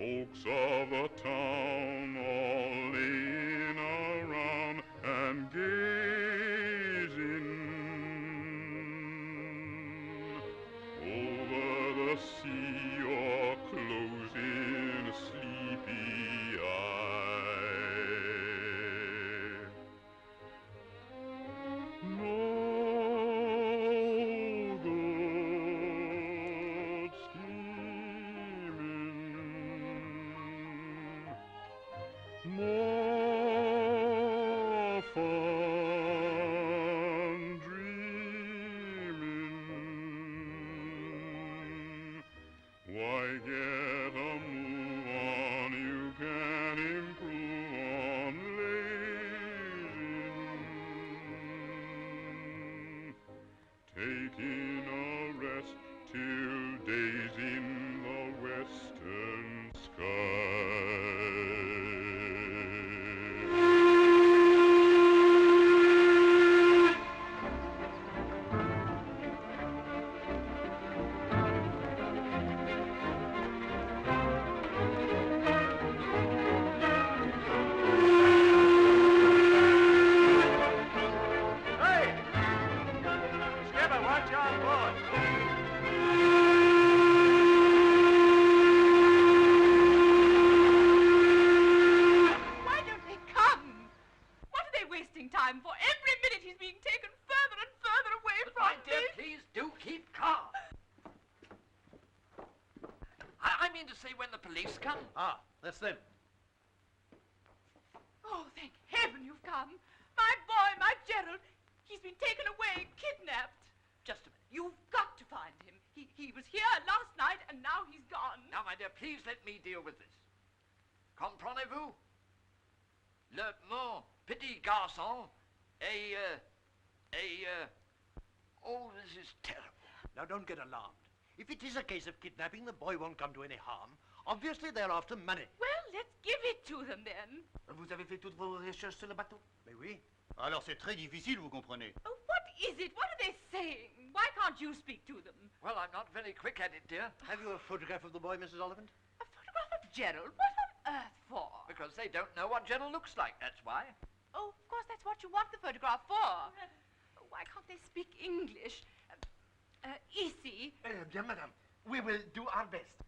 Folks of the town all laying around and gazing over the sea or closing a sleepy eye. No good scheming, more fun dreaming. Why get a move on, you can improve on lazing. Taking a rest till day's in the western sky. Time for every minute he's being taken further and further away from My dear, me. please do keep calm. I mean to say when the police come. Ah, that's them. Oh, thank heaven you've come. My boy, my Gerald, he's been taken away, kidnapped. Just a minute. You've got to find him. He was here last night and now he's gone. Now, my dear, please let me deal with this. Comprenez-vous? Le mon petit garçon oh, this is terrible. Now, don't get alarmed. If it is a case of kidnapping, the boy won't come to any harm. Obviously, they're after money. Well, let's give it to them then. Vous avez fait toutes vos recherches sur le bateau? Mais oui. Alors, c'est très difficile, vous comprenez. Oh, what is it? What are they saying? Why can't you speak to them? Well, I'm not very quick at it, dear. Have you a photograph of the boy, Mrs. Oliphant? A photograph of Gerald? What on earth for? Because they don't know what Gerald looks like, that's why. Oh, of course, that's what you want the photograph for. Why can't they speak English? Ici. Bien, madame. We will do our best.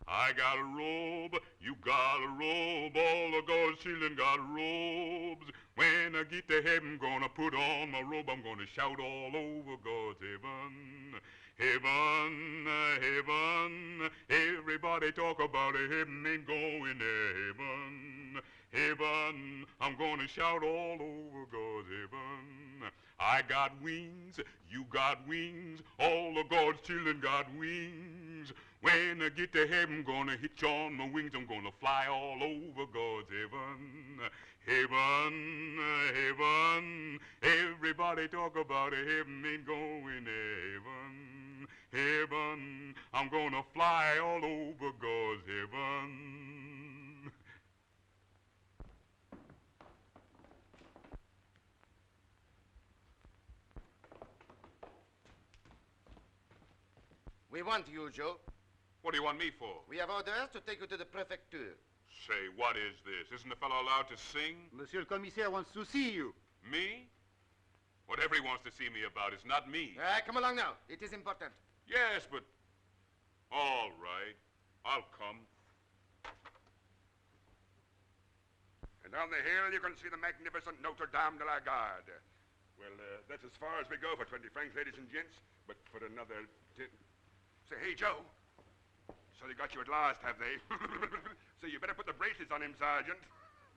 I got a robe, you got a robe, all the God's children got robes. When I get to heaven, gonna put on my robe, I'm gonna shout all over God's heaven. Heaven, heaven, everybody talk about a heaven, ain't going to heaven. Heaven, I'm gonna shout all over God's heaven. I got wings, you got wings, all of God's children got wings. When I get to heaven, gonna hitch on my wings, I'm gonna fly all over God's heaven. Heaven, heaven, everybody talk about a heaven, ain't going to heaven. Heaven, I'm gonna fly all over God's heaven. We want you, Joe. What do you want me for? We have orders to take you to the prefecture. Say, what is this? Isn't the fellow allowed to sing? Monsieur le commissaire wants to see you. Me? Whatever he wants to see me about is not me. Come along now. It is important. Yes, but... All right. I'll come. And on the hill, you can see the magnificent Notre Dame de la Garde. Well, that's as far as we go for 20 francs, ladies and gents. But for another... Say, hey, Joe. So they got you at last, have they? So you better put the bracelets on him, Sergeant.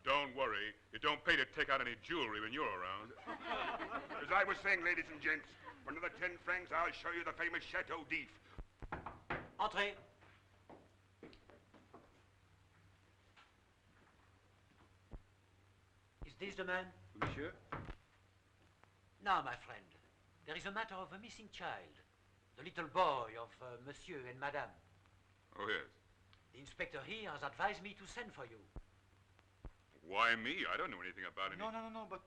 Don't worry. It don't pay to take out any jewelry when you're around. As I was saying, ladies and gents, for another 10 francs, I'll show you the famous Chateau d'If. Entrez. Is this the man? Monsieur? Now, my friend, there is a matter of a missing child. The little boy of Monsieur and Madame. Oh, yes. The inspector here has advised me to send for you. Why me? I don't know anything about it. No, but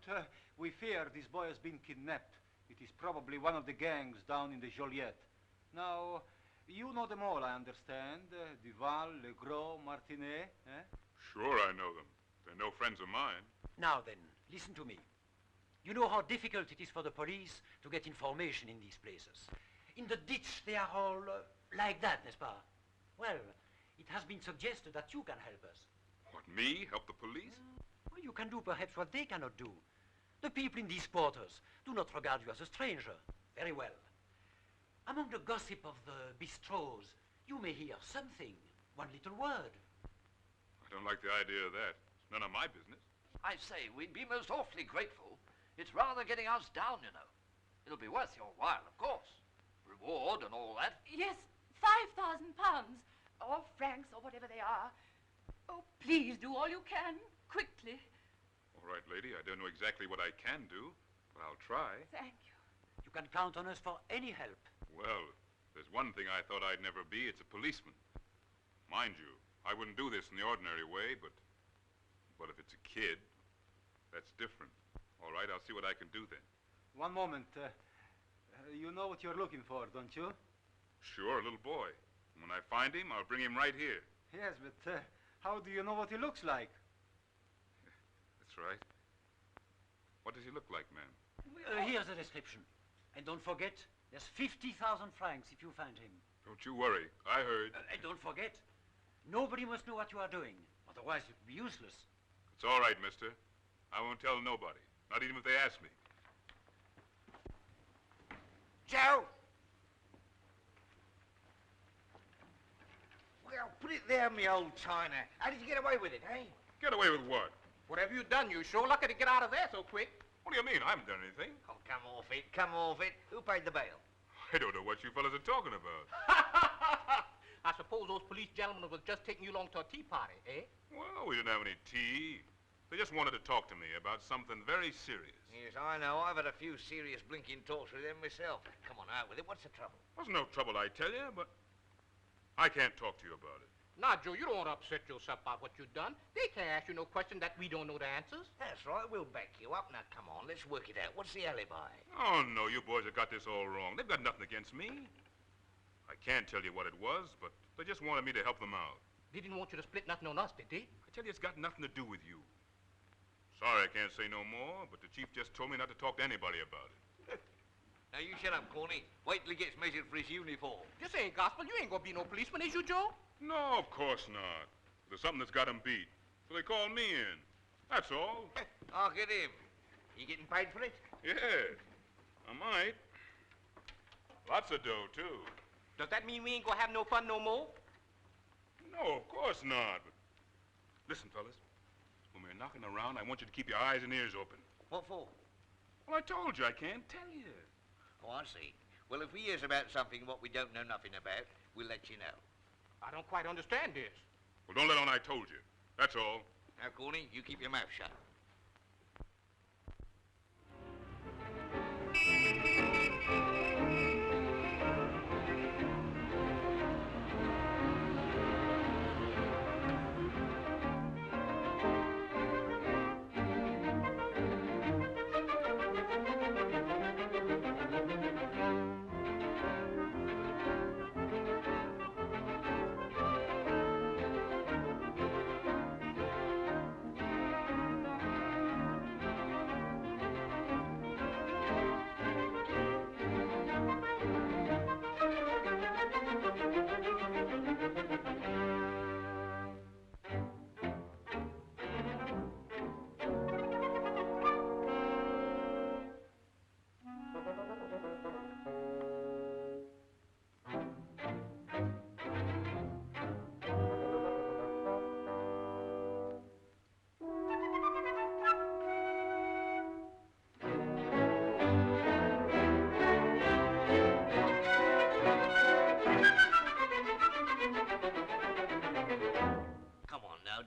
we fear this boy has been kidnapped. It is probably one of the gangs down in the Joliette. Now, you know them all, I understand. Duval, Legros, Martinet, eh? Sure, I know them. They're no friends of mine. Now then, listen to me. You know how difficult it is for the police to get information in these places. In the ditch, they are all like that, n'est-ce pas? Well, it has been suggested that you can help us. What, me? Help the police? Well, you can do perhaps what they cannot do. The people in these quarters do not regard you as a stranger. Very well. Among the gossip of the bistros, you may hear something, one little word. I don't like the idea of that. It's none of my business. I say, we'd be most awfully grateful. It's rather getting us down, you know. It'll be worth your while, of course. Reward and all that. Yes, £5,000. Or francs, or whatever they are. Oh, please do all you can, quickly. All right, lady, I don't know exactly what I can do, but I'll try. Thank you. You can count on us for any help. Well, there's one thing I thought I'd never be. It's a policeman. Mind you, I wouldn't do this in the ordinary way, but if it's a kid, that's different. All right, I'll see what I can do then. One moment. You know what you're looking for, don't you? Sure, a little boy. When I find him, I'll bring him right here. Yes, but how do you know what he looks like? That's right. What does he look like, ma'am? Here's the description. And don't forget, there's 50,000 francs if you find him. Don't you worry. I heard. And don't forget, nobody must know what you are doing. Otherwise, it would be useless. It's all right, mister. I won't tell nobody. Not even if they ask me. Joe! Well, put it there, me old China. How did you get away with it, eh? Get away with what? Whatever you done, you sure lucky to get out of there so quick. What do you mean? I haven't done anything. Oh, come off it, come off it. Who paid the bail? I don't know what you fellas are talking about. I suppose those police gentlemen was just taking you along to a tea party, eh? Well, we didn't have any tea. They just wanted to talk to me about something very serious. Yes, I know. I've had a few serious blinking talks with them myself. Come on, out with it. What's the trouble? Wasn't no trouble, I tell you, but I can't talk to you about it. Now, Joe, you don't want to upset yourself about what you've done. They can't ask you no question that we don't know the answers. That's right. We'll back you up. Now, come on. Let's work it out. What's the alibi? Oh, no, you boys have got this all wrong. They've got nothing against me. I can't tell you what it was, but they just wanted me to help them out. They didn't want you to split nothing on us, did they? I tell you, it's got nothing to do with you. Sorry I can't say no more, but the chief just told me not to talk to anybody about it. Now, you shut up, Corny. Wait till he gets measured for his uniform. This ain't gospel. You ain't gonna be no policeman, is you, Joe? No, of course not. There's something that's got him beat, so they called me in. That's all. I'll get him. You getting paid for it? Yeah, I might. Lots of dough, too. Does that mean we ain't gonna have no fun no more? No, of course not. But listen, fellas, when we're knocking around, I want you to keep your eyes and ears open. What for? Well, I told you I can't tell you. Oh, I see. Well, if we hears about something what we don't know nothing about, we'll let you know. I don't quite understand this. Well, don't let on I told you. That's all. Now, Corny, you keep your mouth shut.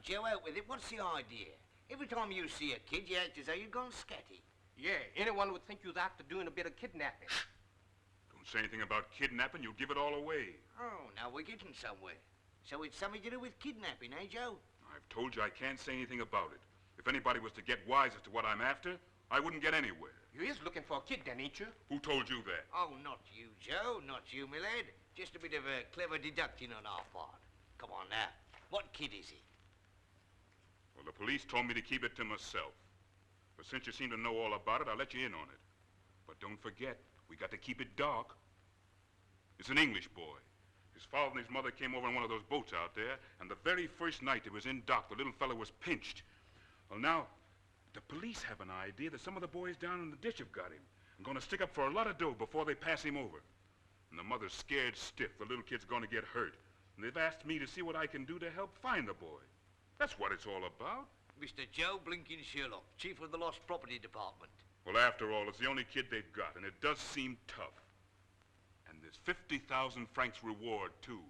Joe, out with it. What's the idea? Every time you see a kid, you act as though you've gone scatty. Yeah, anyone would think you was after doing a bit of kidnapping. Don't say anything about kidnapping. You'll give it all away. Oh, now we're getting somewhere. So it's something to do with kidnapping, eh, Joe? I've told you I can't say anything about it. If anybody was to get wise as to what I'm after, I wouldn't get anywhere. You is looking for a kid then, ain't you? Who told you that? Oh, not you, Joe. Not you, my lad. Just a bit of a clever deducting on our part. Come on now. What kid is he? Well, the police told me to keep it to myself. But since you seem to know all about it, I'll let you in on it. But don't forget, we got to keep it dark. It's an English boy. His father and his mother came over in one of those boats out there, and the very first night it was in dock, the little fellow was pinched. Well, now, the police have an idea that some of the boys down in the ditch have got him and going to stick up for a lot of dough before they pass him over. And the mother's scared stiff the little kid's going to get hurt. And they've asked me to see what I can do to help find the boy. That's what it's all about. Mr. Joe Blinkin Sherlock, Chief of the Lost Property Department. Well, after all, it's the only kid they've got, and it does seem tough. And there's 50,000 francs reward, too.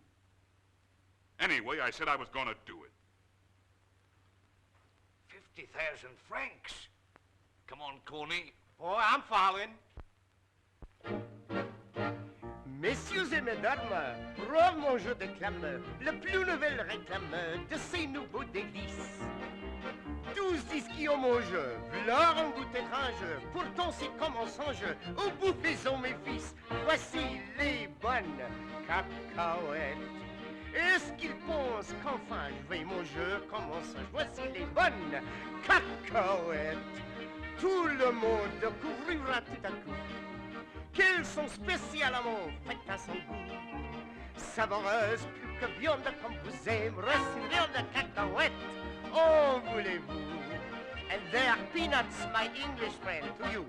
Anyway, I said I was going to do it. 50,000 francs. Come on, Corny. Oh, I'm following. Messieurs et mesdames, preuve mon jeu de clame, le plus nouvel réclame de ces nouveaux délices. Tous disent qui ont mon jeu, leur un goût étrange, pourtant c'est comme un songe, au bout faisons mes fils, voici les bonnes cacahuètes. Est-ce qu'ils pensent qu'enfin je vais mon jeu comme un singe, voici les bonnes cacahuètes. Tout le monde découvrira tout à coup qu'elles sont spécialement faites à son goût. Savoureuses, plus que viande comme vous aimerez, viande de cacahuètes. Oh, voulez-vous? And they're peanuts, my English friend, to you.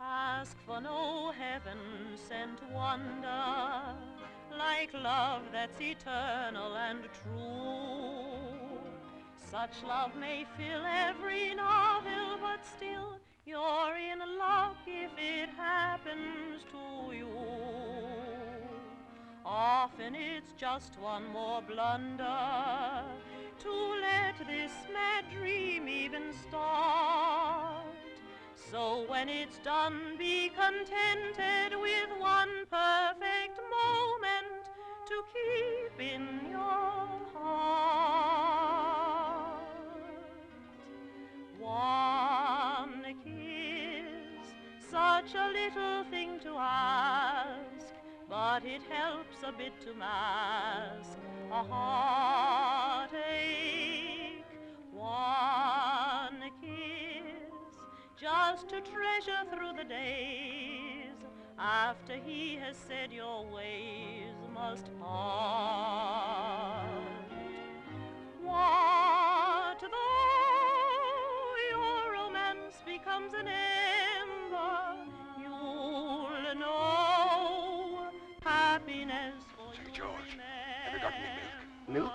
Ask for no heaven-sent wonder, like love that's eternal and true. Such love may fill every novel, but still you're in luck if it happens to you. Often it's just one more blunder to let this mad dream even start. So when it's done, be contented with one perfect moment to keep in your heart. One kiss, such a little thing to ask, but it helps a bit to mask a heartache. One kiss, just to treasure through the days after he has said your ways must part. What though your romance becomes an ember, you'll know happiness for Say, you. George, have you got any Milk?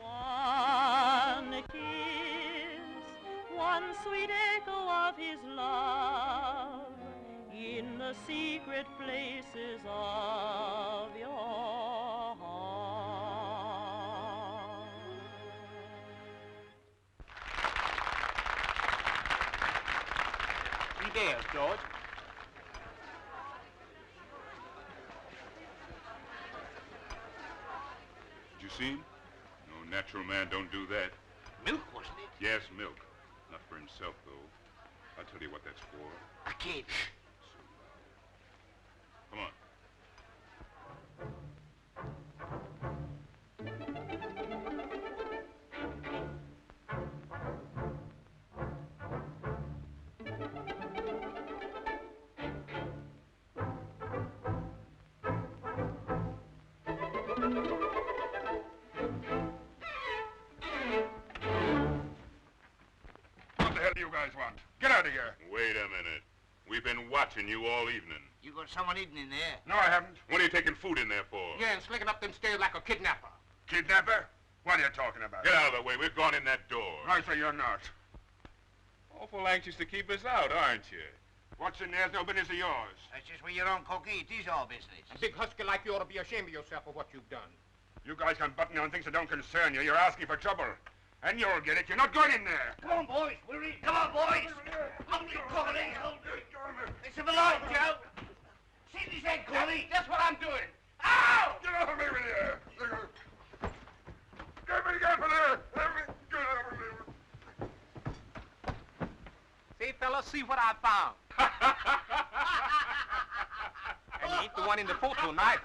One kiss, one sweet echo of his love in the secret places of your heart. 3 days, George. Did you see him? No natural man don't do that. Milk, wasn't it? Yes, milk. Not for himself, though. I'll tell you what that's for. A kid. Come on. What the hell do you guys want? Get out of here. Wait a minute. We've been watching you all evening. You got someone hidden in there? No, I haven't. What are you taking food in there for? Yeah, and slicking up them stairs like a kidnapper. Kidnapper? What are you talking about? Get out of the way. We've gone in that door. I say you're not. Awful anxious to keep us out, aren't you? What's in there's no business of yours. That's just where you're on, Cocky. It is our business. A big husky like you ought to be ashamed of yourself for what you've done. You guys can button on things that don't concern you. You're asking for trouble. And you'll get it. You're not going in there. Come on, boys. We're in. Come on, boys. Up you, Cocky. It's a light, Joe. what I found. And he ain't the one in the photo neither.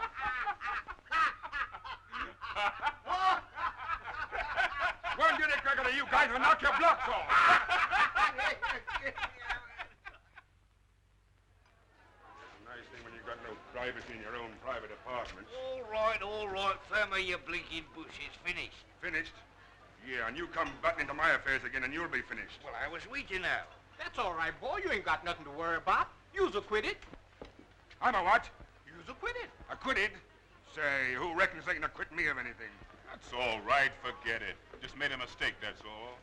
One unit quicker than you guys will knock your blocks off. Nice thing when you got no privacy in your own private apartments. All right, Firma, you blinking bushes. Finished. Finished? Yeah, and you come butting into my affairs again and you'll be finished. Well, I was with you now. That's all right, boy. You ain't got nothing to worry about. You's acquitted. I'm a what? You's acquitted. Acquitted? Say, who reckons they can acquit me of anything? That's all right. Forget it. Just made a mistake, that's all.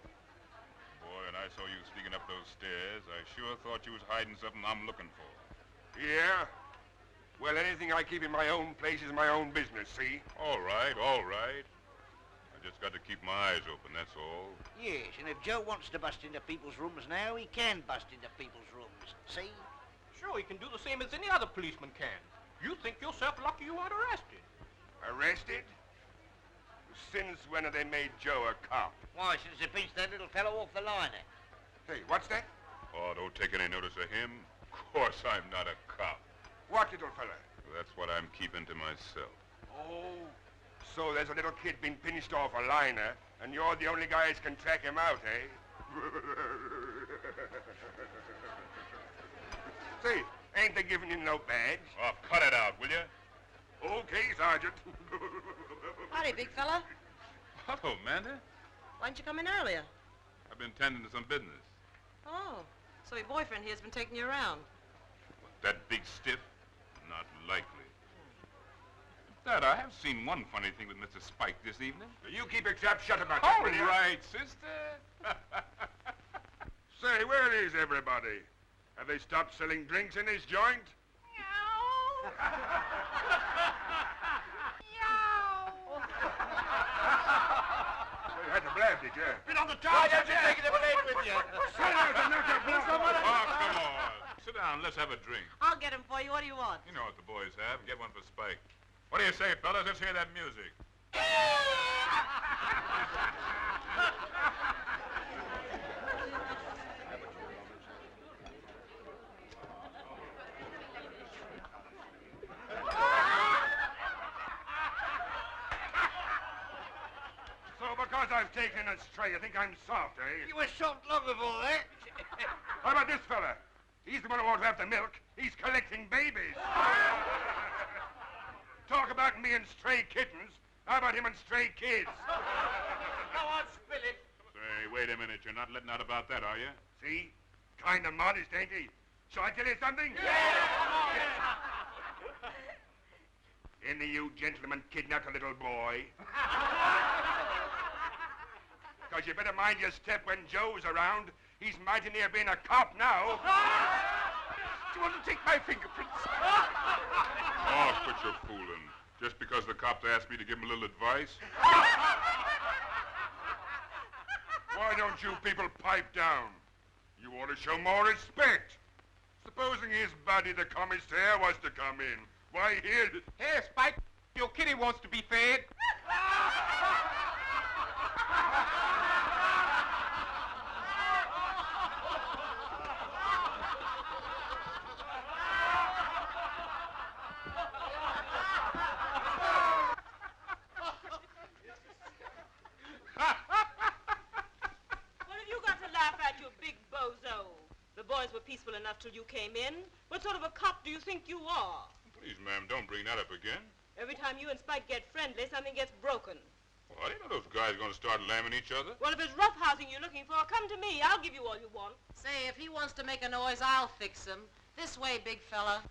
Boy, when I saw you sneaking up those stairs, I sure thought you was hiding something I'm looking for. Yeah? Well, anything I keep in my own place is my own business, see? All right, all right. I just got to keep my eyes open, that's all. Yes, and if Joe wants to bust into people's rooms now, he can bust into people's rooms. See? Sure, he can do the same as any other policeman can. You think yourself lucky you weren't arrested. Arrested? Since when have they made Joe a cop? Why, since they pinched that little fellow off the liner. Hey, what's that? Oh, don't take any notice of him. Of course I'm not a cop. What little fella? That's what I'm keeping to myself. Oh, so there's a little kid been pinched off a liner, and you're the only guys can track him out, eh? Say, ain't they giving you no badge? Oh, cut it out, will you? Okay, Sergeant. Howdy, big fella. Hello, Amanda. Why didn't you come in earlier? I've been tending to some business. Oh, so your boyfriend here's been taking you around. That big stiff? Not likely. Dad, I have seen one funny thing with Mr. Spike this evening. You keep your trap shut about All that, will you? right, sister. Say, where is everybody? Have they stopped selling drinks in this joint? You had to blab, did you? Been on the top. Why don't you take the blade with you? Sit down and knock your blocks off. Oh, come on. Sit down. Let's have a drink. I'll get him for you. What do you want? You know what the boys have. Get one for Spike. What do you say, fellas? Let's hear that music. So because I've taken a stray, you think I'm soft, eh? You were soft long before that. How about this fella? He's the one who ought to have the milk. He's collecting babies. Talk about me and stray kittens. How about him and stray kids? Go on, spill it. Say, wait a minute. You're not letting out about that, are you? See? Kind of modest, ain't he? Shall I tell you something? Any of you gentlemen kidnapped a little boy? Because you better mind your step when Joe's around. He's mighty near being a cop now. Do you want to take my fingerprints? Oh, quit your fooling. Just because the cops asked me to give him a little advice? Why don't you people pipe down? You ought to show more respect. Supposing his buddy, the commissaire, was to come in. Why, he'd... Hey, Spike, your kitty wants to be fed. What have you got to laugh at, you big bozo? The boys were peaceful enough till you came in. What sort of a cop do you think you are? Please, ma'am, don't bring that up again. Every time you and Spike get friendly, something gets broken. Well, I didn't know those guys were going to start lambing each other. Well, if it's roughhousing you're looking for, come to me. I'll give you all you want. Say, if he wants to make a noise, I'll fix him. This way, big fella.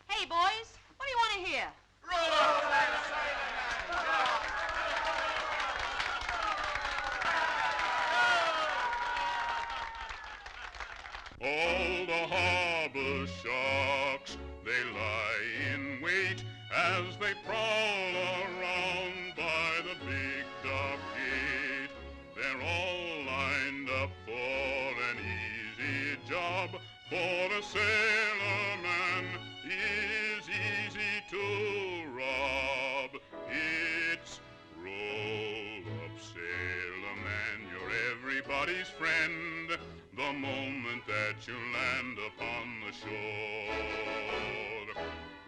Hey, boys, what do you want to hear? All the harbor sharks, they lie in wait as they prowl around by the big dock gate. They're all lined up for an easy job, for a sailorman is easy to rob. It's roll up, sailorman, you're everybody's friend. The moment that land upon the shore.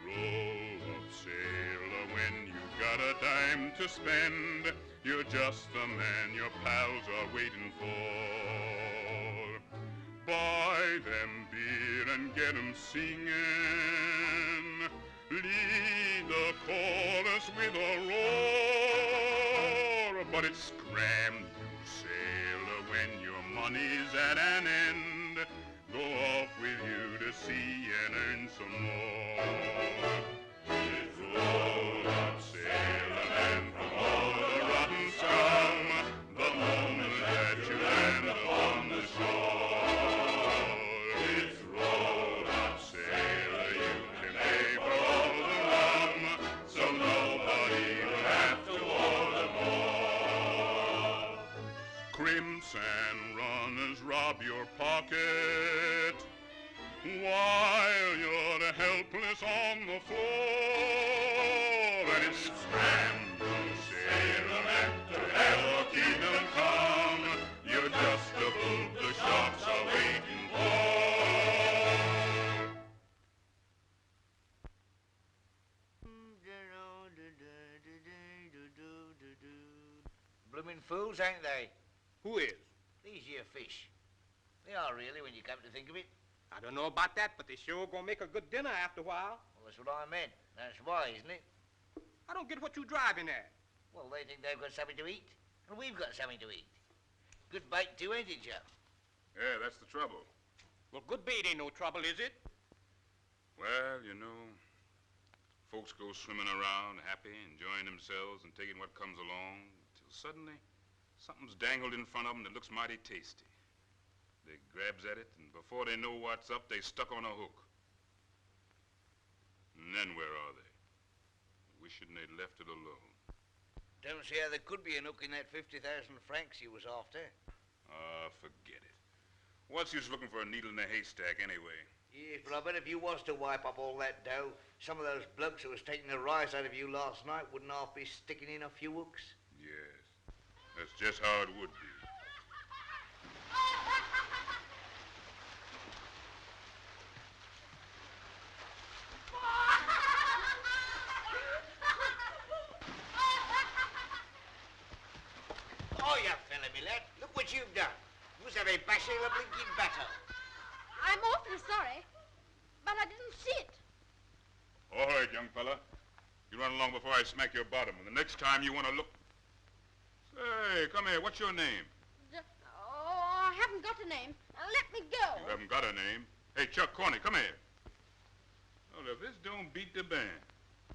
Roll up, sailor, when you got a dime to spend. You're just the man your pals are waiting for. Buy them beer and get 'em singing. Lead the chorus with a roar. But it's scram, you sailor, when your money's at an end. Go off with you to sea and earn some more. It's roll up, sailor, and from all the rotten scum, the moment that you land upon the shore. It's roll up, sailor, you can pay for all the rum, so nobody will have to order more. Crimps and runners rob your pocket while you're helpless on the floor. And it's scram, you sailor, to hell or keep them calm. You're just a boot the sharks are waiting for. Bloomin' fools, ain't they? Who is? These here fish. They are really, when you come to think of it. I don't know about that, but they sure gonna make a good dinner after a while. Well, that's what I meant. That's why, isn't it? I don't get what you driving at. Well, they think they've got something to eat, and we've got something to eat. Good bait too, ain't it, Joe? Yeah, that's the trouble. Well, good bait ain't no trouble, is it? Well, you know, folks go swimming around, happy, enjoying themselves and taking what comes along, till suddenly something's dangled in front of them that looks mighty tasty. They grabs at it, and before they know what's up, they stuck on a hook. And then where are they? Wishing they'd left it alone. Don't see how there could be an hook in that 50,000 francs you was after. Forget it. What's use looking for a needle in a haystack anyway? Yes, but I bet if you was to wipe up all that dough, some of those blokes who was taking a rise out of you last night wouldn't half be sticking in a few hooks. Yes, that's just how it would be. Oh, you fella, me lad. Look what you've done. You was having bashing a blinking batter. I'm awfully sorry, but I didn't see it. All right, young fella. You run along before I smack your bottom. And the next time you want to look... Say, come here. What's your name? Oh, I haven't got a name. Let me go. You haven't got a name. Hey, Chuck Corney, come here. Well, if this don't beat the band.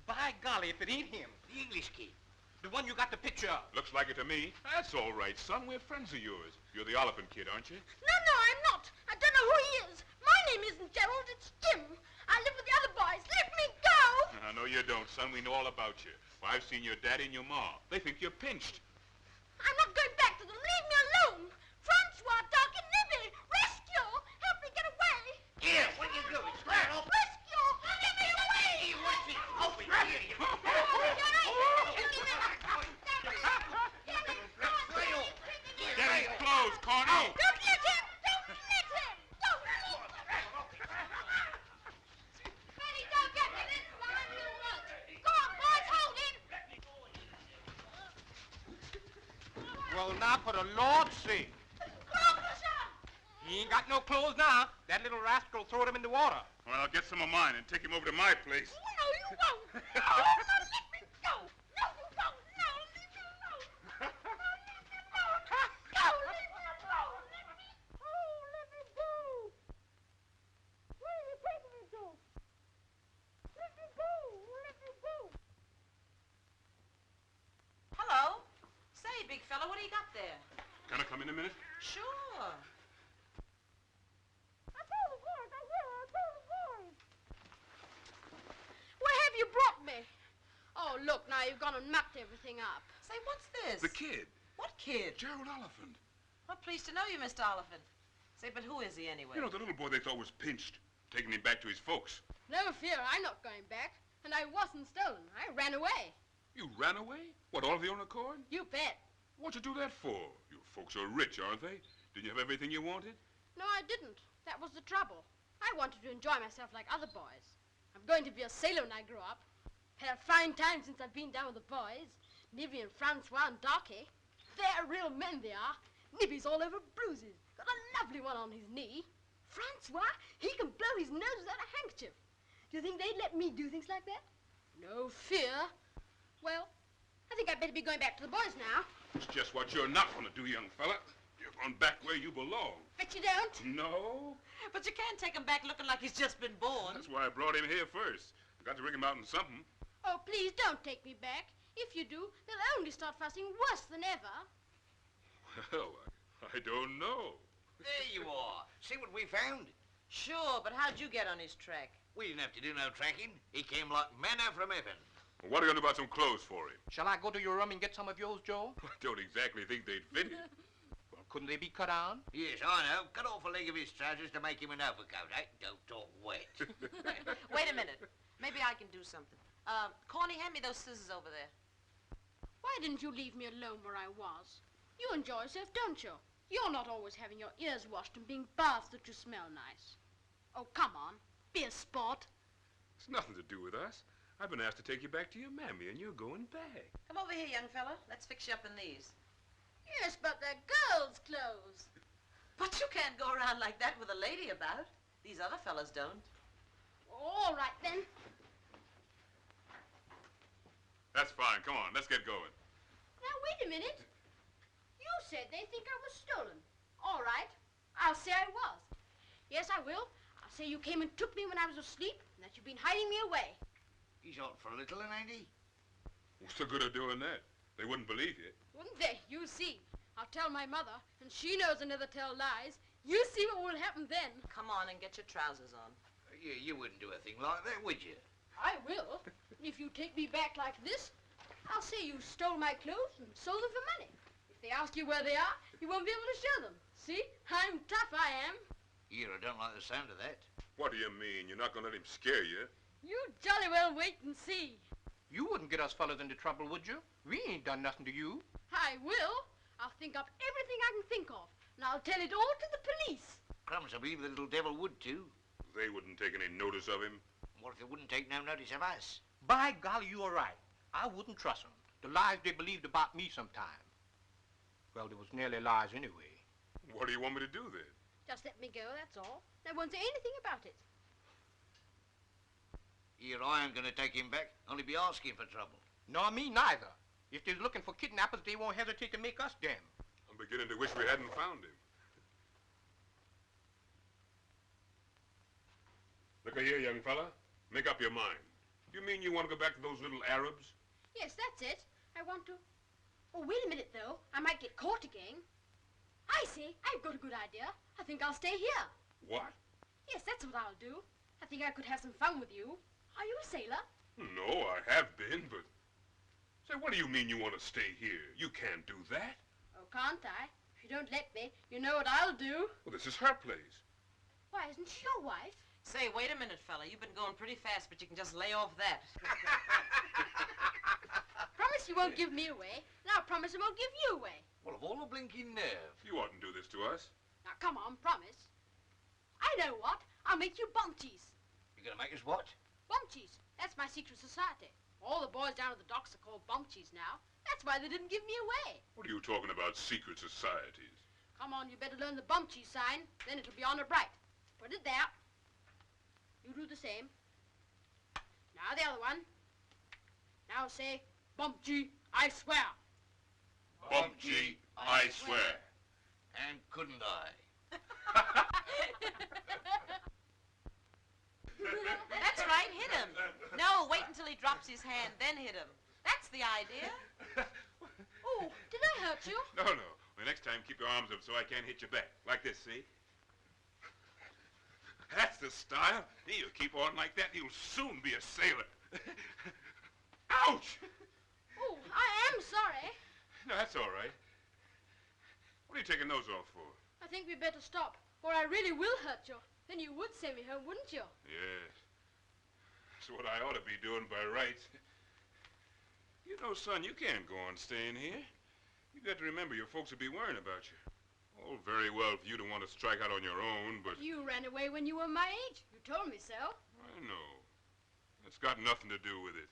By golly, if it ain't him. The English kid. The one you got the picture of. Looks like it to me. That's all right, son. We're friends of yours. You're the Oliphant kid, aren't you? No, I'm not. I don't know who he is. My name isn't Gerald, it's Jim. I live with the other boys. Let me go! No, you don't, son. We know all about you. Well, I've seen your daddy and your ma. They think you're pinched. I'm not going back to them. Leave me alone. Francois, Darkin, Libby, rescue! Help me get away! Here, what are you doing? Square off. Rescue! Get me away! Hey, what's it? Open here, you... Get his clothes, Corney! Don't let him! Don't let him! Don't let him! Benny, don't get me this time, you won't. Go on, boys, hold him! Well, now, for the Lord's sake. He ain't got no clothes now. That little rascal throwed him in the water. Well, I'll get some of mine and take him over to my place. No, you won't! Oh, no, let me go! No, you won't! No, leave me alone! No, leave me alone! No, leave me alone! Let me... Oh, let me go! Where are you taking me to? Let me go! Let me go! Hello. Say, big fella, what do you got there? Can I come in a minute? Sure. I told the boys, I will, I told the boys. Where have you brought me? Oh, look, now you've gone and mucked everything up. Say, what's this? The kid. What kid? Gerald Oliphant. I'm pleased to know you, Mr. Oliphant. Say, but who is he anyway? You know, the little boy they thought was pinched, taking him back to his folks. No fear, I'm not going back. And I wasn't stolen. I ran away. You ran away? What, all of your own accord? You bet. What'd you do that for? Your folks are rich, aren't they? Didn't you have everything you wanted? No, I didn't. That was the trouble. I wanted to enjoy myself like other boys. I'm going to be a sailor when I grow up. Had a fine time since I've been down with the boys. Nibby and Francois and Darky. They're real men, they are. Nibby's all over bruises. Got a lovely one on his knee. Francois, he can blow his nose without a handkerchief. Do you think they'd let me do things like that? No fear. Well, I think I'd better be going back to the boys now. It's just what you're not going to do, young fella. You're going back where you belong. Bet you don't? No. But you can't take him back looking like he's just been born. That's why I brought him here first. I got to bring him out in something. Oh, please don't take me back. If you do, they'll only start fussing worse than ever. Well, I don't know. There you are. See what we found? Sure, but how'd you get on his track? We didn't have to do no tracking. He came like manna from heaven. Well, what are you going to do about some clothes for him? Shall I go to your room and get some of yours, Joe? I don't exactly think they'd fit him. Well, couldn't they be cut on? Yes, I know. Cut off a leg of his trousers to make him an overcoat, eh? Don't talk wet. Wait a minute. Maybe I can do something. Corny, hand me those scissors over there. Why didn't you leave me alone where I was? You enjoy yourself, don't you? You're not always having your ears washed and being bathed that you smell nice. Oh, come on. Be a sport. It's nothing to do with us. I've been asked to take you back to your mammy, and you're going back. Come over here, young fella. Let's fix you up in these. Yes, but they're girls' clothes. But you can't go around like that with a lady about. These other fellas don't. All right, then. That's fine. Come on, let's get going. Now, wait a minute. You said they think I was stolen. All right. I'll say I was. Yes, I will. I'll say you came and took me when I was asleep and that you've been hiding me away. He's out for a little, ain't he? What's the good of doing that? They wouldn't believe you. Wouldn't they? You see. I'll tell my mother, and she knows I never tell lies. You see what will happen then. Come on and get your trousers on. You wouldn't do a thing like that, would you? I will. If you take me back like this, I'll say you stole my clothes and sold them for money. If they ask you where they are, you won't be able to show them. See? I'm tough, I am. I don't like the sound of that. What do you mean? You're not going to let him scare you? You jolly well wait and see. You wouldn't get us fellas into trouble, would you? We ain't done nothing to you. I will. I'll think up everything I can think of, and I'll tell it all to the police. Crumbs, I believe the little devil would too. They wouldn't take any notice of him. What if they wouldn't take no notice of us? By golly, you are right. I wouldn't trust them. The lies they believed about me sometime. Well, there was nearly lies anyway. What do you want me to do then? Just let me go, that's all. They won't say anything about it. I am going to take him back, only be asking for trouble. Nor me neither. If they're looking for kidnappers, they won't hesitate to make us damn. I'm beginning to wish we hadn't found him. Look here, young fella. Make up your mind. You mean you want to go back to those little Arabs? Yes, that's it. I want to... Oh, wait a minute, though. I might get caught again. I say, I've got a good idea. I think I'll stay here. What? Yes, that's what I'll do. I think I could have some fun with you. Are you a sailor? No, I have been, but... Say, what do you mean you want to stay here? You can't do that. Oh, can't I? If you don't let me, you know what I'll do. Well, this is her place. Why, isn't she your wife? Say, wait a minute, fella. You've been going pretty fast, but you can just lay off that. Promise you won't give me away, and I'll promise I won't give you away. Well, of all the blinking nerve. You oughtn't do this to us. Now, come on, promise. I know what. I'll make you bumchies. You're going to make us what? Bumchies. That's my secret society. All the boys down at the docks are called bumchies now. That's why they didn't give me away. What are you talking about, secret societies? Come on, you better learn the bumchie sign. Then it'll be honor bright. Put it there. You do the same. Now the other one. Now say, bumchie, I swear. Bumchie, I swear. And couldn't I? That's right, hit him. No, wait until he drops his hand, then hit him. That's the idea. Oh, did I hurt you? No. The next time, keep your arms up so I can't hit you back. Like this, see? That's the style. He'll keep on like that, he'll soon be a sailor. Ouch! Oh, I am sorry. No, that's all right. What are you taking those off for? I think we better stop, or I really will hurt you. Then you would send me home, wouldn't you? Yes. That's what I ought to be doing by rights. You know, son, you can't go on staying here. You got to remember your folks will be worrying about you. Oh, very well for you to want to strike out on your own, but... You ran away when you were my age. You told me so. I know. It's got nothing to do with it.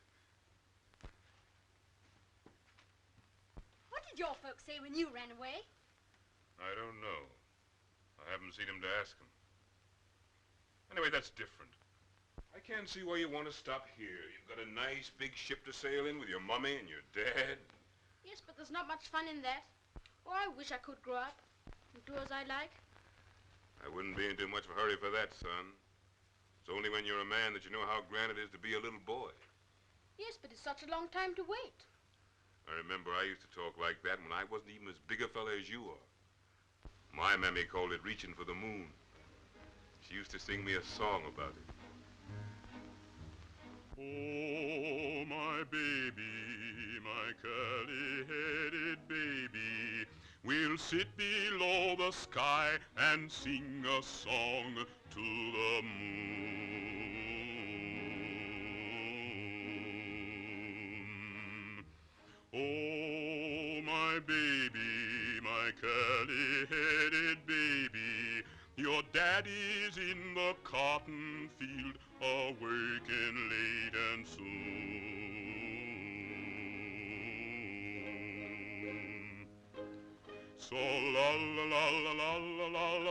What did your folks say when you ran away? I don't know. I haven't seen him to ask him. Anyway, that's different. I can't see why you want to stop here. You've got a nice big ship to sail in with your mummy and your dad. Yes, but there's not much fun in that. Oh, I wish I could grow up and do as I like. I wouldn't be in too much of a hurry for that, son. It's only when you're a man that you know how grand it is to be a little boy. Yes, but it's such a long time to wait. I remember I used to talk like that when I wasn't even as big a fella as you are. My mammy called it reaching for the moon. She used to sing me a song about it. Oh, my baby, my curly-headed baby, we'll sit below the sky and sing a song to the moon. Oh, my baby, my curly-headed baby, your daddy's in the cotton field, awaking late and soon. So la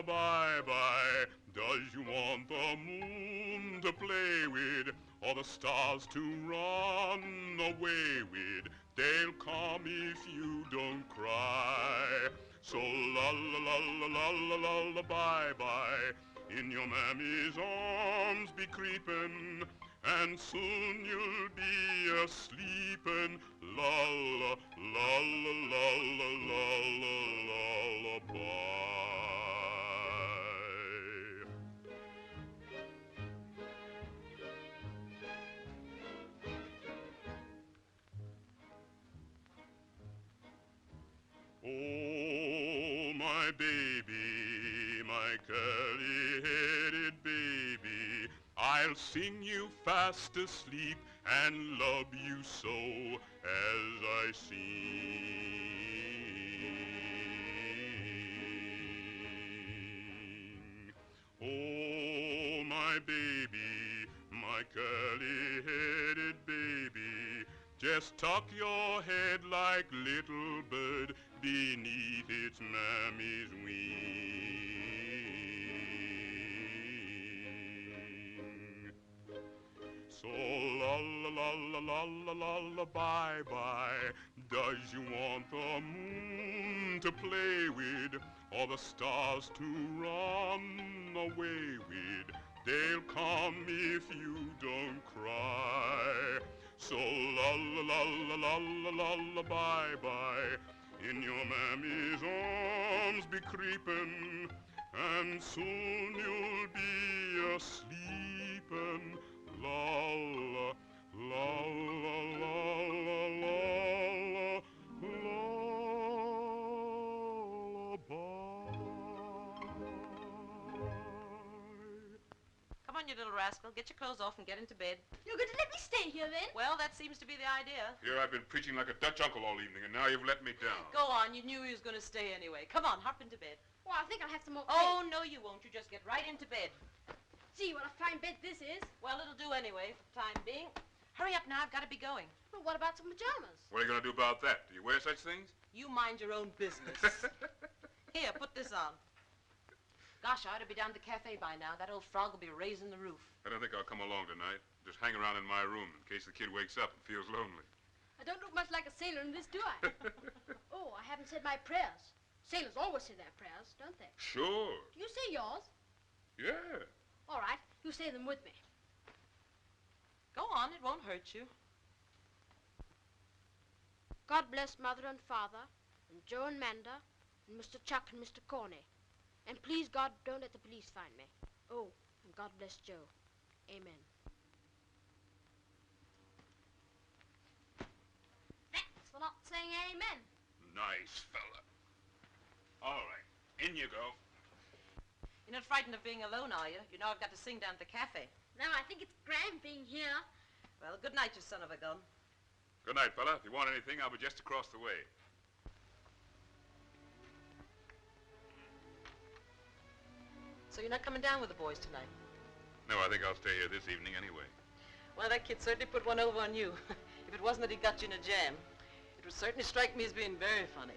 bye bye. Does you want the moon to play with, or the stars to run away with? They'll come if you don't cry. So la bye bye. In your mammy's arms be creepin', and soon you'll be a-sleepin'. Lullaby. Oh, my baby, my curly-headed baby, I'll sing you fast asleep and love you so as I sing. Oh, my baby, my curly-headed baby, just tuck your head like little bird beneath its mammy's wing. So la bye bye. Does you want the moon to play with, or the stars to run away with? They'll come if you don't cry. So la bye bye. In your mammy's arms be creepin', and soon you'll be a-sleepin'. Lullaby. Come on, you little rascal. Get your clothes off and get into bed. You're going to let me stay here, then? Well, that seems to be the idea. Here I've been preaching like a Dutch uncle all evening, and now you've let me down. Go on. You knew he was going to stay anyway. Come on, hop into bed. Well, I think I'll have some more Oh, no, you won't. You just get right into bed. Gee, what a fine bed this is. Well, it'll do anyway for the time being. Hurry up now. I've got to be going. But what about some pajamas? What are you going to do about that? Do you wear such things? You mind your own business. Here, put this on. Gosh, I ought to be down at the cafe by now. That old frog will be raising the roof. I don't think I'll come along tonight. Just hang around in my room in case the kid wakes up and feels lonely. I don't look much like a sailor in this, do I? Oh, I haven't said my prayers. Sailors always say their prayers, don't they? Sure. Do you say yours? Yeah. All right, you say them with me. Go on, it won't hurt you. God bless Mother and Father, and Joe and Manda, and Mr. Chuck and Mr. Corney. And please, God, don't let the police find me. Oh, and God bless Joe. Amen. That's for not saying amen. Nice fella. All right, in you go. You're not frightened of being alone, are you? You know I've got to sing down at the cafe. No, I think it's grand being here. Well, good night, you son of a gun. Good night, fella. If you want anything, I'll be just across the way. So you're not coming down with the boys tonight? No, I think I'll stay here this evening anyway. Well, that kid certainly put one over on you. If it wasn't that he got you in a jam, it would certainly strike me as being very funny.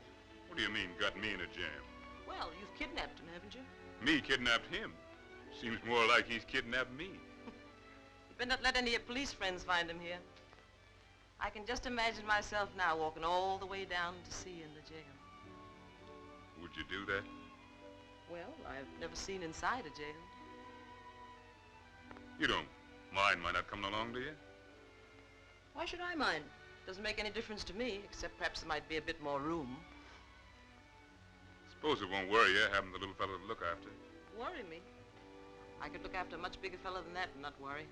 What do you mean, got me in a jam? Well, you've kidnapped him, haven't you? Me kidnapped him? Seems more like he's kidnapped me. You better not let any of your police friends find him here. I can just imagine myself now walking all the way down to see you in the jail. Would you do that? Well, I've never seen inside a jail. You don't mind my not coming along, do you? Why should I mind? Doesn't make any difference to me, except perhaps there might be a bit more room. Suppose it won't worry you having the little fellow to look after. Worry me? I could look after a much bigger fellow than that and not worry.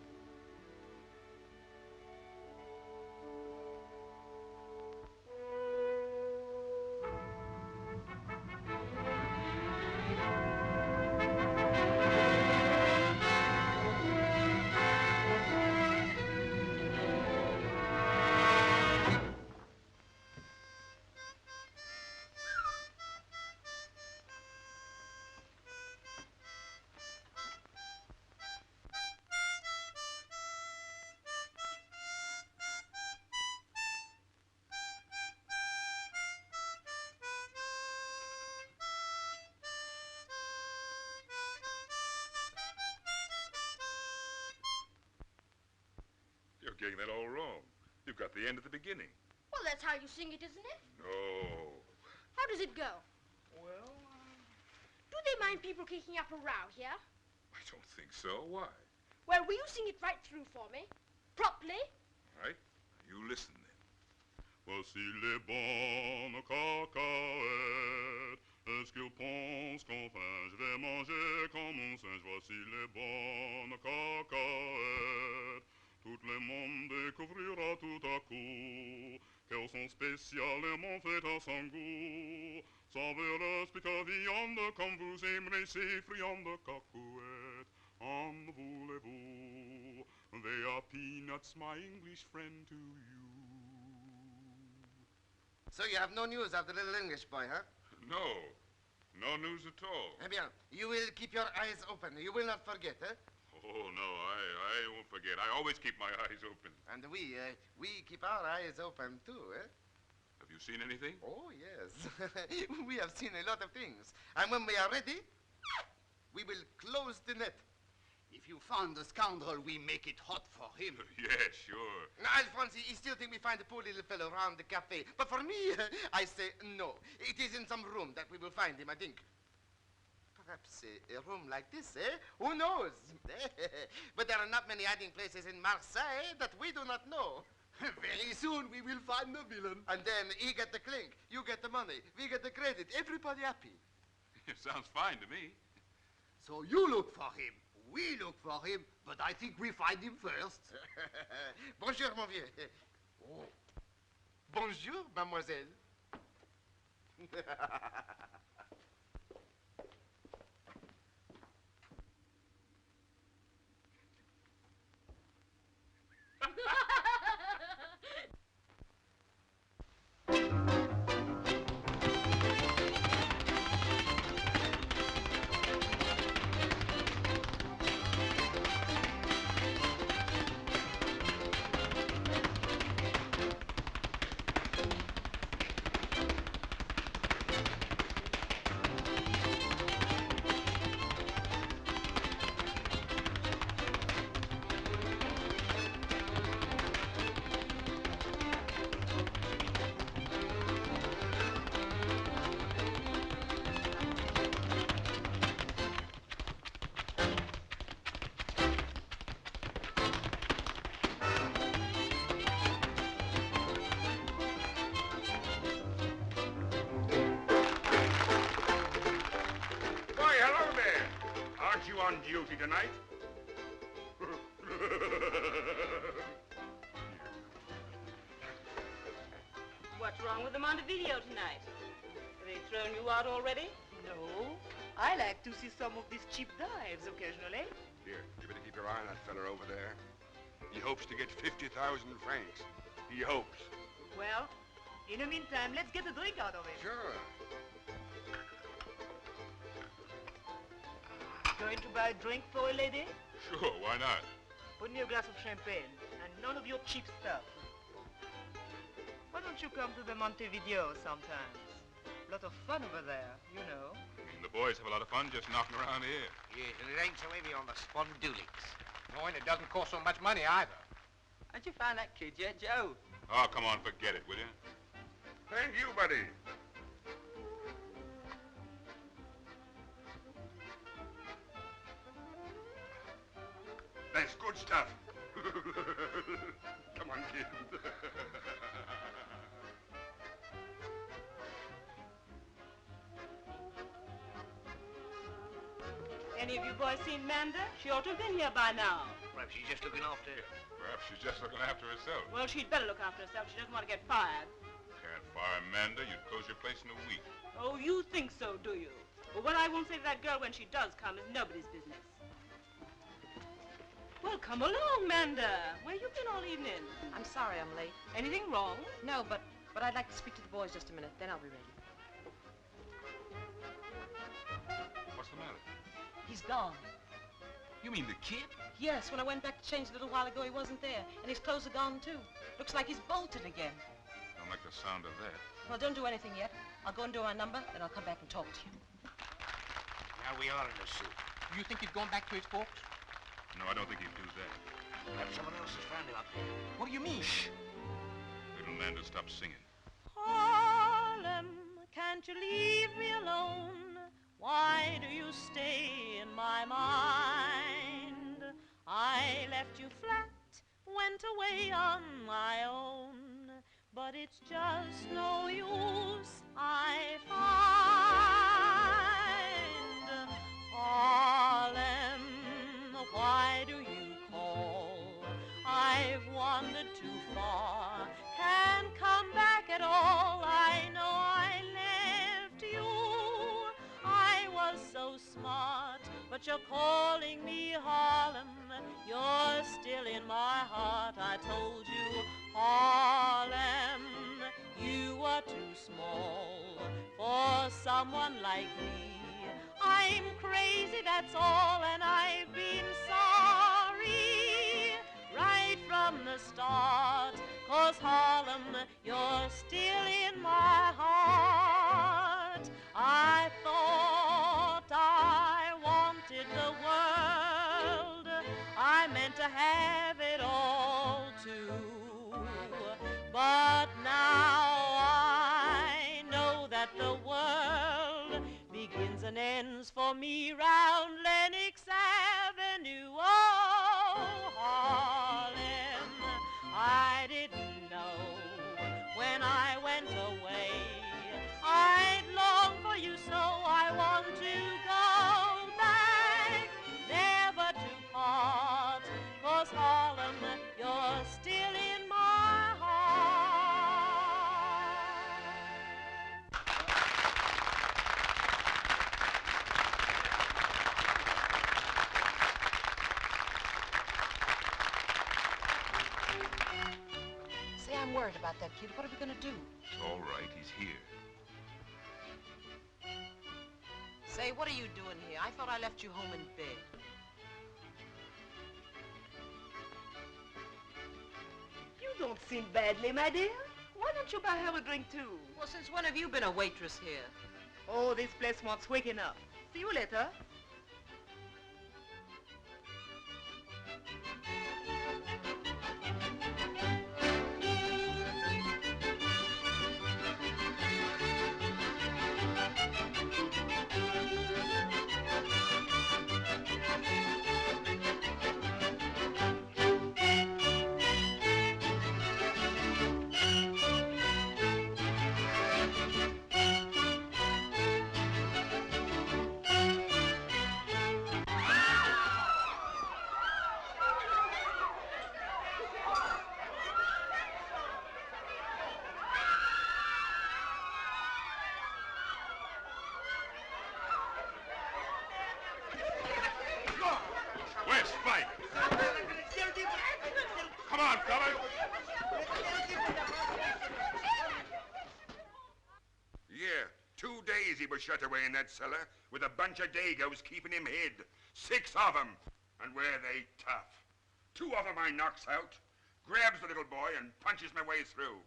You're getting that all wrong. You've got the end at the beginning. Well, that's how you sing it, isn't it? No. How does it go? Well, do they mind people kicking up a row here? I don't think so. Why? Well, will you sing it right through for me? Properly? All right. You listen then. Voici les bonnes cacahuètes. Est-ce qu'ils pensent qu'enfin je vais manger comme un singe? Voici les bonnes cacahuètes. Tout le monde découvrira tout à coup qu'elles sont spécialement faites à son goût. Savoureuse piquante viande comme vous aimerez ces friandes cacahuètes. En voulez-vous? They are peanuts, my English friend, to you. So you have no news of the little English boy, huh? No. No news at all. Eh bien, you will keep your eyes open. You will not forget, eh? Oh, no, I won't forget. I always keep my eyes open. And we keep our eyes open too, eh? Have you seen anything? Oh, yes. We have seen a lot of things. And when we are ready, we will close the net. If you found the scoundrel, we make it hot for him. Yeah, sure. Now, Alphonse, he still think we find the poor little fellow around the cafe. But for me, I say no. It is in some room that we will find him, I think. Perhaps a room like this, eh? Who knows? But there are not many hiding places in Marseille that we do not know. Very soon we will find the villain. And then he get the clink, you get the money, we get the credit, everybody happy. It sounds fine to me. So you look for him, we look for him, but I think we find him first. Bonjour, mon vieux. Oh. Bonjour, mademoiselle. On duty tonight? What's wrong with the Montevideo tonight? Have they thrown you out already? No. I like to see some of these cheap dives occasionally. Here, you better keep your eye on that fella over there. He hopes to get 50,000 francs. He hopes. Well, in the meantime, let's get a drink out of it. Sure. Going to buy a drink for a lady? Sure, why not? Put me a glass of champagne and none of your cheap stuff. Why don't you come to the Montevideo sometimes? A lot of fun over there, you know. And the boys have a lot of fun just knocking around here. Yes, and it ain't so heavy on the spondulics. No, and it doesn't cost so much money either. How'd you find that kid yet, Joe? Oh, come on, forget it, will you? Thank you, buddy. That's good stuff. Come on, kid. Any of you boys seen Manda? She ought to have been here by now. Perhaps she's just looking after Perhaps she's just looking after herself. Well, she'd better look after herself. She doesn't want to get fired. Can't fire Amanda. You'd close your place in a week. Oh, you think so, do you? Well, what I won't say to that girl when she does come is nobody's business. Well, come along, Manda. Where you been all evening? I'm sorry I'm late. Anything wrong? No, but I'd like to speak to the boys just a minute, then I'll be ready. What's the matter? He's gone. You mean the kid? Yes, when I went back to change a little while ago, he wasn't there. And his clothes are gone, too. Looks like he's bolted again. Don't like the sound of that. Well, don't do anything yet. I'll go and do our number, then I'll come back and talk to you. Now we are in the soup. You think he's going back to his folks? No, I don't think he'd do that. Perhaps someone else has found him up there. What do you mean? Shh. Little Amanda, stop singing. Harlem, can't you leave me alone? Why do you stay in my mind? I left you flat, went away on my own, but it's just no use, I find. Harlem, why do you call? I've wandered too far, can't come back at all. I know I left you, I was so smart, but you're calling me Harlem. You're still in my heart, I told you, Harlem, you were too small for someone like me. I'm crazy, that's all, and I've been sorry right from the start, 'cause Harlem, you're still in my heart. I thought I wanted the world, I meant to have it all too, but now I know that the world begins and ends for me round Lenox Avenue. Oh, Harlem, I didn't know when I went away I'd long for you, so I want to go back, never to part, 'cause Harlem, you're still in my Say, I'm worried about that kid. What are we going to do? It's all right. He's here. Say, what are you doing here? I thought I left you home in bed. You don't seem badly, my dear. Why don't you buy her a drink, too? Well, since when have you been a waitress here? Oh, this place wants waking up. See you later. West, fight! Come on, fellas! Yeah, 2 days he was shut away in that cellar with a bunch of dagoes keeping him hid. 6 of them. And were they tough. 2 of them I knocks out, grabs the little boy and punches my way through.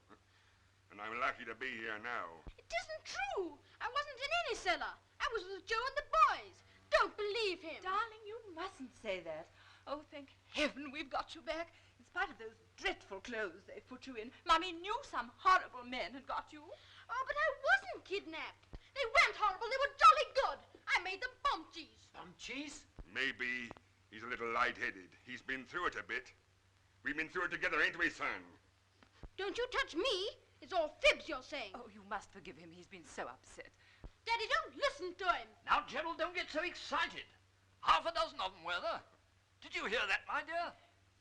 And I'm lucky to be here now. It isn't true. I wasn't in any cellar. I was with Joe and the boys. Don't believe him. Darling, you mustn't say that. Oh, thank heaven we've got you back. In spite of those dreadful clothes they put you in, Mummy knew some horrible men had got you. Oh, but I wasn't kidnapped. They weren't horrible. They were jolly good. I made them bump cheese. Bump cheese? Maybe he's a little light-headed. He's been through it a bit. We've been through it together, ain't we, son? Don't you touch me. It's all fibs you're saying. Oh, you must forgive him. He's been so upset. Daddy, don't listen to him. Now, Gerald, don't get so excited. Half a dozen of them were there. Did you hear that, my dear?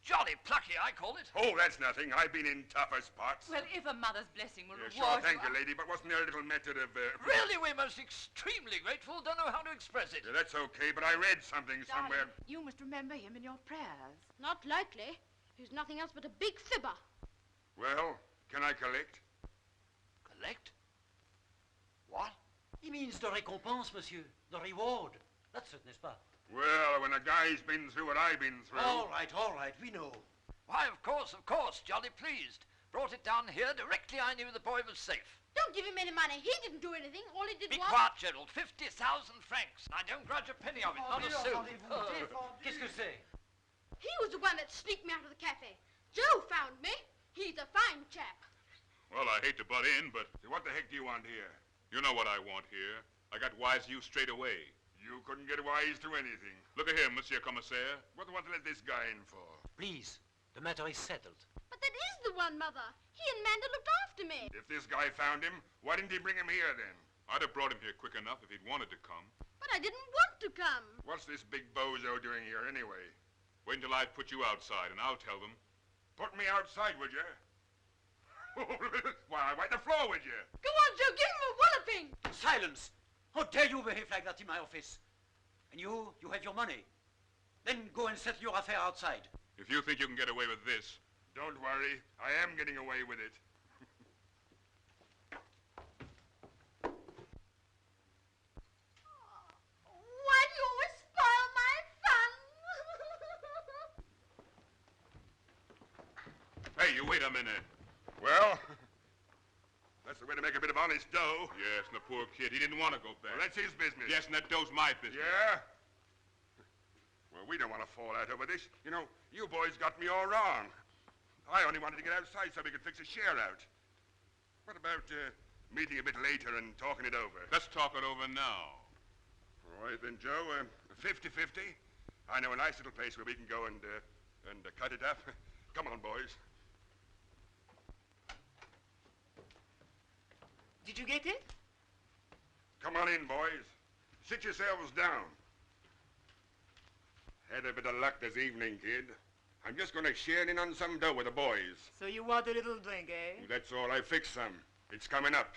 Jolly plucky, I call it. Oh, that's nothing. I've been in tougher spots. Well, if a mother's blessing will Sure, reward thank you, lady, but wasn't there a little method of... Really, we're most extremely grateful. Don't know how to express it. Yeah, that's okay, but I read something somewhere. Darling, you must remember him in your prayers. Not likely. He's nothing else but a big fibber. Well, can I collect? Collect? What? He means the récompense, monsieur. The reward. That's it, n'est-ce pas? Well, when a guy's been through what I've been through... All right, we know. Why, of course, jolly pleased. Brought it down here directly I knew the boy was safe. Don't give him any money. He didn't do anything. All he did Be was... quiet, Gerald. 50,000 francs. I don't grudge a penny of it, not a sou. Qu'est-ce que c'est? He was the one that sneaked me out of the cafe. Joe found me. He's a fine chap. Well, I hate to butt in, but What the heck do you want here? you know what I want here. I got wise to you straight away. You couldn't get wise to anything. Look at him, Monsieur Commissaire. What do you want to let this guy in for? Please, the matter is settled. But that is the one, Mother. He and Manda looked after me. If this guy found him, why didn't he bring him here then? I'd have brought him here quick enough if he'd wanted to come. But I didn't want to come. What's this big bozo doing here anyway? Wait until I put you outside, and I'll tell them. Put me outside, would you? Why, wipe the floor, would you? Go on, Joe. Give him a walloping. Silence! How dare you behave like that in my office? And you have your money. Then go and settle your affair outside. If you think you can get away with this... Don't worry. I am getting away with it. Why do you always spoil my fun? Hey, you wait a minute. Well, that's the way to make a bit of honest dough. Yes, and the poor kid, he didn't want to go back. Well, that's his business. Yes, and that dough's my business. Yeah? Well, we don't want to fall out over this. You know, you boys got me all wrong. I only wanted to get outside so we could fix a share out. What about meeting a bit later and talking it over? Let's talk it over now. All right then, Joe. 50-50. I know a nice little place where we can go and cut it up. Come on, boys. Did you get it? Come on in, boys. Sit yourselves down. Had a bit of luck this evening, kid. I'm just going to share in on some dough with the boys. So you want a little drink, eh? That's all. I fixed some. It's coming up.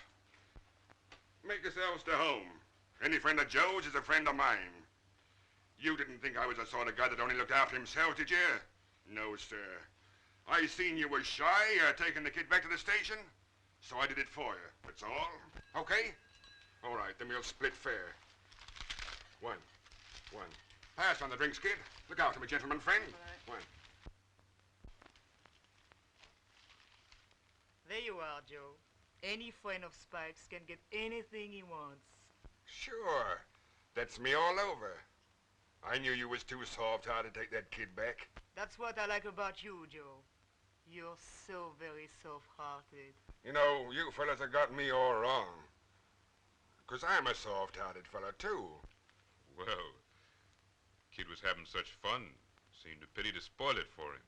Make yourselves to home. Any friend of Joe's is a friend of mine. You didn't think I was the sort of guy that only looked after himself, did you? No, sir. I seen you was shy, taking the kid back to the station, so I did it for you. That's all. Okay? All right, then we'll split fair. One. Pass on the drinks, kid. Look after me, gentleman friend. One. There you are, Joe. Any friend of Spike's can get anything he wants. Sure. That's me all over. I knew you was too soft-hearted to take that kid back. That's what I like about you, Joe. You're so very soft-hearted. You know, you fellas have got me all wrong. 'Cause I'm a soft-hearted fella, too. Well, kid was having such fun. Seemed a pity to spoil it for him.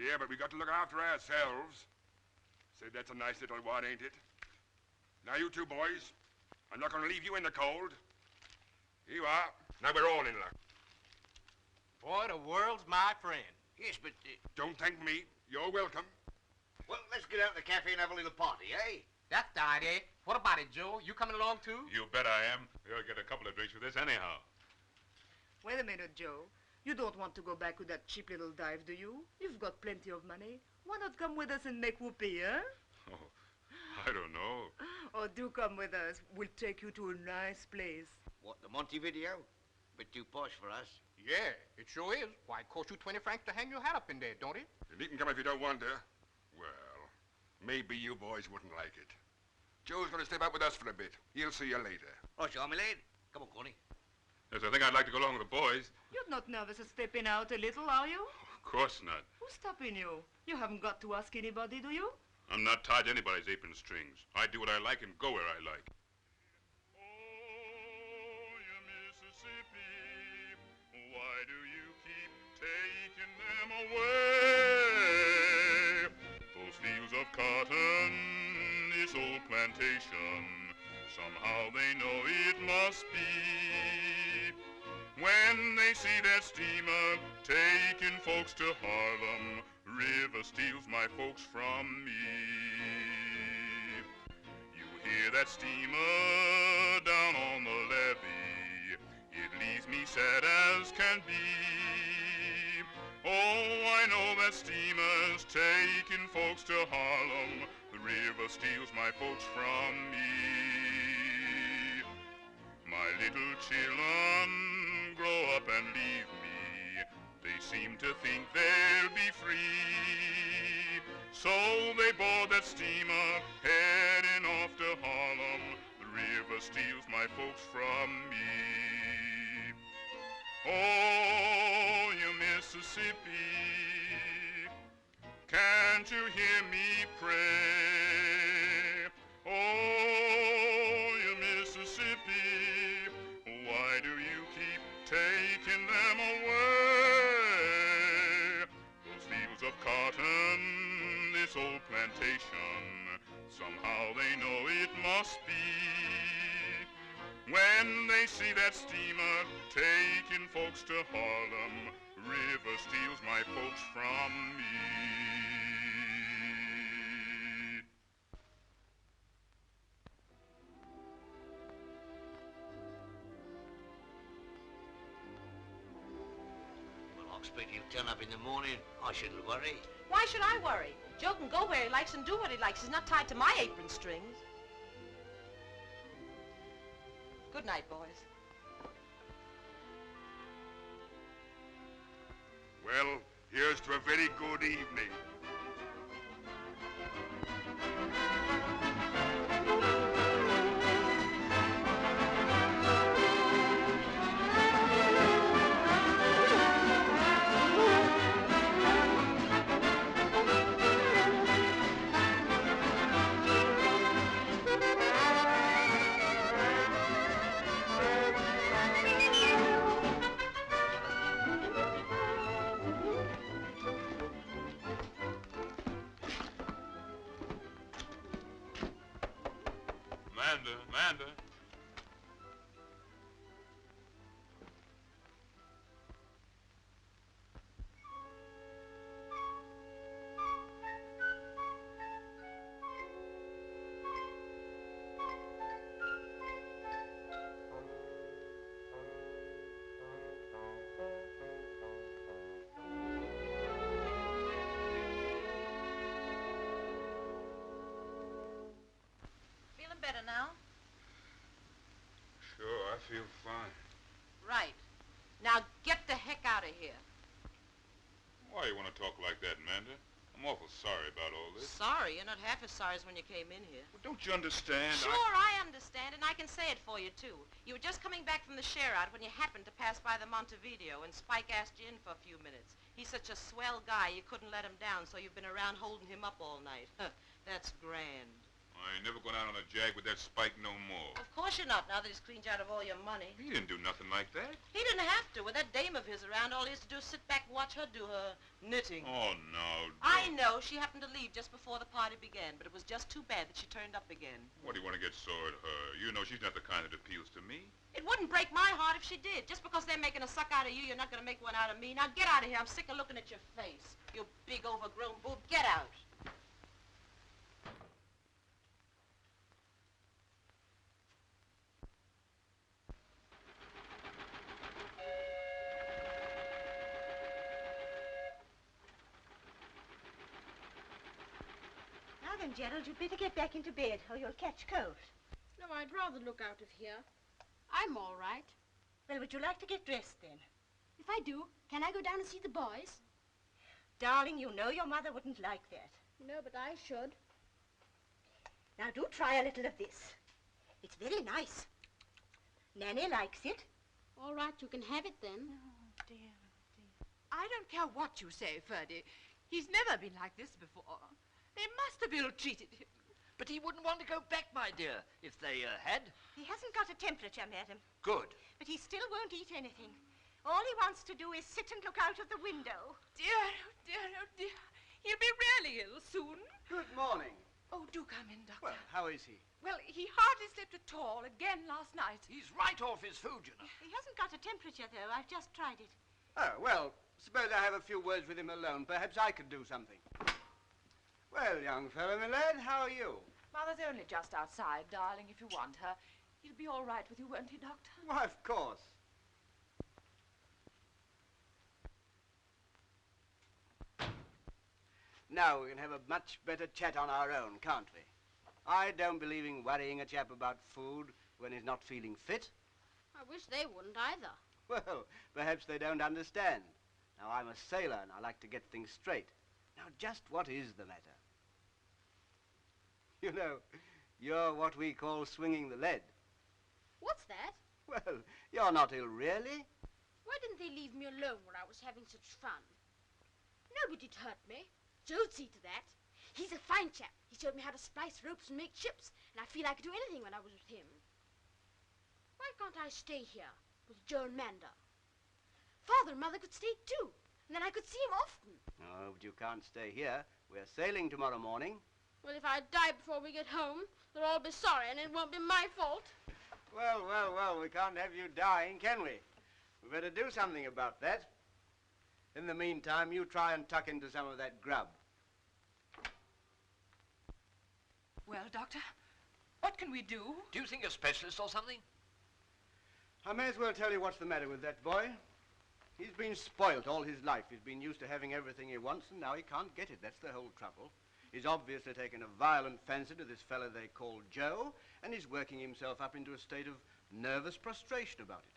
Yeah, but we got to look after ourselves. Say, that's a nice little wad, ain't it? Now, you two boys, I'm not going to leave you in the cold. Here you are. Now we're all in luck. Boy, the world's my friend. Yes, but... Don't thank me. You're welcome. Well, let's get out to the cafe and have a little party, eh? That's the idea. What about it, Joe? You coming along, too? You bet I am. You'll get a couple of drinks with this anyhow. Wait a minute, Joe. You don't want to go back with that cheap little dive, do you? You've got plenty of money. Why not come with us and make whoopee, huh? Oh, I don't know. Oh, do come with us. We'll take you to a nice place. What, the Montevideo? Bit too posh for us. Yeah, it sure is. Why, it costs you 20 francs to hang your hat up in there, don't it? You needn't come if you don't want to. Well, maybe you boys wouldn't like it. Joe's going to step out with us for a bit. He'll see you later. Oh, sure, my lad. Come on, Connie. Yes, I think I'd like to go along with the boys. You're not nervous of stepping out a little, are you? Of course not. Who's stopping you? You haven't got to ask anybody, do you? I'm not tied to anybody's apron strings. I do what I like and go where I like. Why do you keep taking them away? Those fields of cotton, this old plantation, somehow they know it must be. When they see that steamer taking folks to Harlem, river steals my folks from me. You hear that steamer down on the levee, it leaves me sad as can be. Oh, I know that steamer's taking folks to Harlem, the river steals my folks from me. My little children grow up and leave me, they seem to think they'll be free. So they board that steamer heading off to Harlem, the river steals my folks from me. Oh, you Mississippi, can't you hear me pray? Oh, you Mississippi, why do you keep taking them away? Those fields of cotton, this old plantation, somehow they know it must be. When they see that steamer taking folks to Harlem, river steals my folks from me. Well, I expect he'll turn up in the morning. I shouldn't worry. Why should I worry? Joe can go where he likes and do what he likes. He's not tied to my apron strings. Good night, boys. Well, here's to a very good evening. Amanda. Feeling better now? Sure, I feel fine. Right. Now get the heck out of here. Why you want to talk like that, Amanda? I'm awful sorry about all this. Sorry, you're not half as sorry as when you came in here. Well, don't you understand? Sure, I understand, and I can say it for you, too. You were just coming back from the share-out when you happened to pass by the Montevideo, and Spike asked you in for a few minutes. He's such a swell guy, you couldn't let him down, so you've been around holding him up all night. That's grand. I ain't never going out on a jag with that Spike no more. Of course you're not, now that he's cleaned you out of all your money. He didn't do nothing like that. He didn't have to. With that dame of his around, all he has to do is sit back and watch her do her knitting. Oh, no. I know. She happened to leave just before the party began, but it was just too bad that she turned up again. What do you want to get sore at her? You know she's not the kind that appeals to me. It wouldn't break my heart if she did. Just because they're making a suck out of you, you're not going to make one out of me. Now get out of here. I'm sick of looking at your face. You big overgrown boob. Get out. Now then, Gerald, you'd better get back into bed or you'll catch cold. No, I'd rather look out of here. I'm all right. Well, would you like to get dressed then? If I do, can I go down and see the boys? Darling, you know your mother wouldn't like that. No, but I should. Now do try a little of this. It's very nice. Nanny likes it. All right, you can have it then. Oh, dear. I don't care what you say, Ferdy. He's never been like this before. They must have ill-treated him. But he wouldn't want to go back, my dear, if they had. He hasn't got a temperature, madam. Good. But he still won't eat anything. All he wants to do is sit and look out of the window. Dear, oh dear, oh dear. He'll be really ill soon. Good morning. Oh, do come in, Doctor. Well, how is he? Well, he hardly slept at all again last night. He's right off his food, you know. He hasn't got a temperature, though. I've just tried it. Oh, well, suppose I have a few words with him alone. Perhaps I could do something. Well, young fellow, my lad, how are you? Mother's only just outside, darling, if you want her. He'll be all right with you, won't he, Doctor? Why, of course. Now we can have a much better chat on our own, can't we? I don't believe in worrying a chap about food when he's not feeling fit. I wish they wouldn't either. Well, perhaps they don't understand. Now, I'm a sailor and I like to get things straight. Now, just what is the matter? You know, you're what we call swinging the lead. What's that? Well, you're not ill, really. Why didn't they leave me alone when I was having such fun? Nobody'd hurt me. Joe'd see to that. He's a fine chap. He showed me how to splice ropes and make ships, and I feel I could do anything when I was with him. Why can't I stay here with Joe and Manda? Father and Mother could stay too, and then I could see him often. No, but you can't stay here. We're sailing tomorrow morning. Well, if I die before we get home, they'll all be sorry, and it won't be my fault. Well, well, well, we can't have you dying, can we? We better do something about that. In the meantime, you try and tuck into some of that grub. Well, Doctor, what can we do? Do you think a specialist or something? I may as well tell you what's the matter with that boy. He's been spoilt all his life. He's been used to having everything he wants, and now he can't get it. That's the whole trouble. He's obviously taken a violent fancy to this fellow they call Joe, and he's working himself up into a state of nervous prostration about it.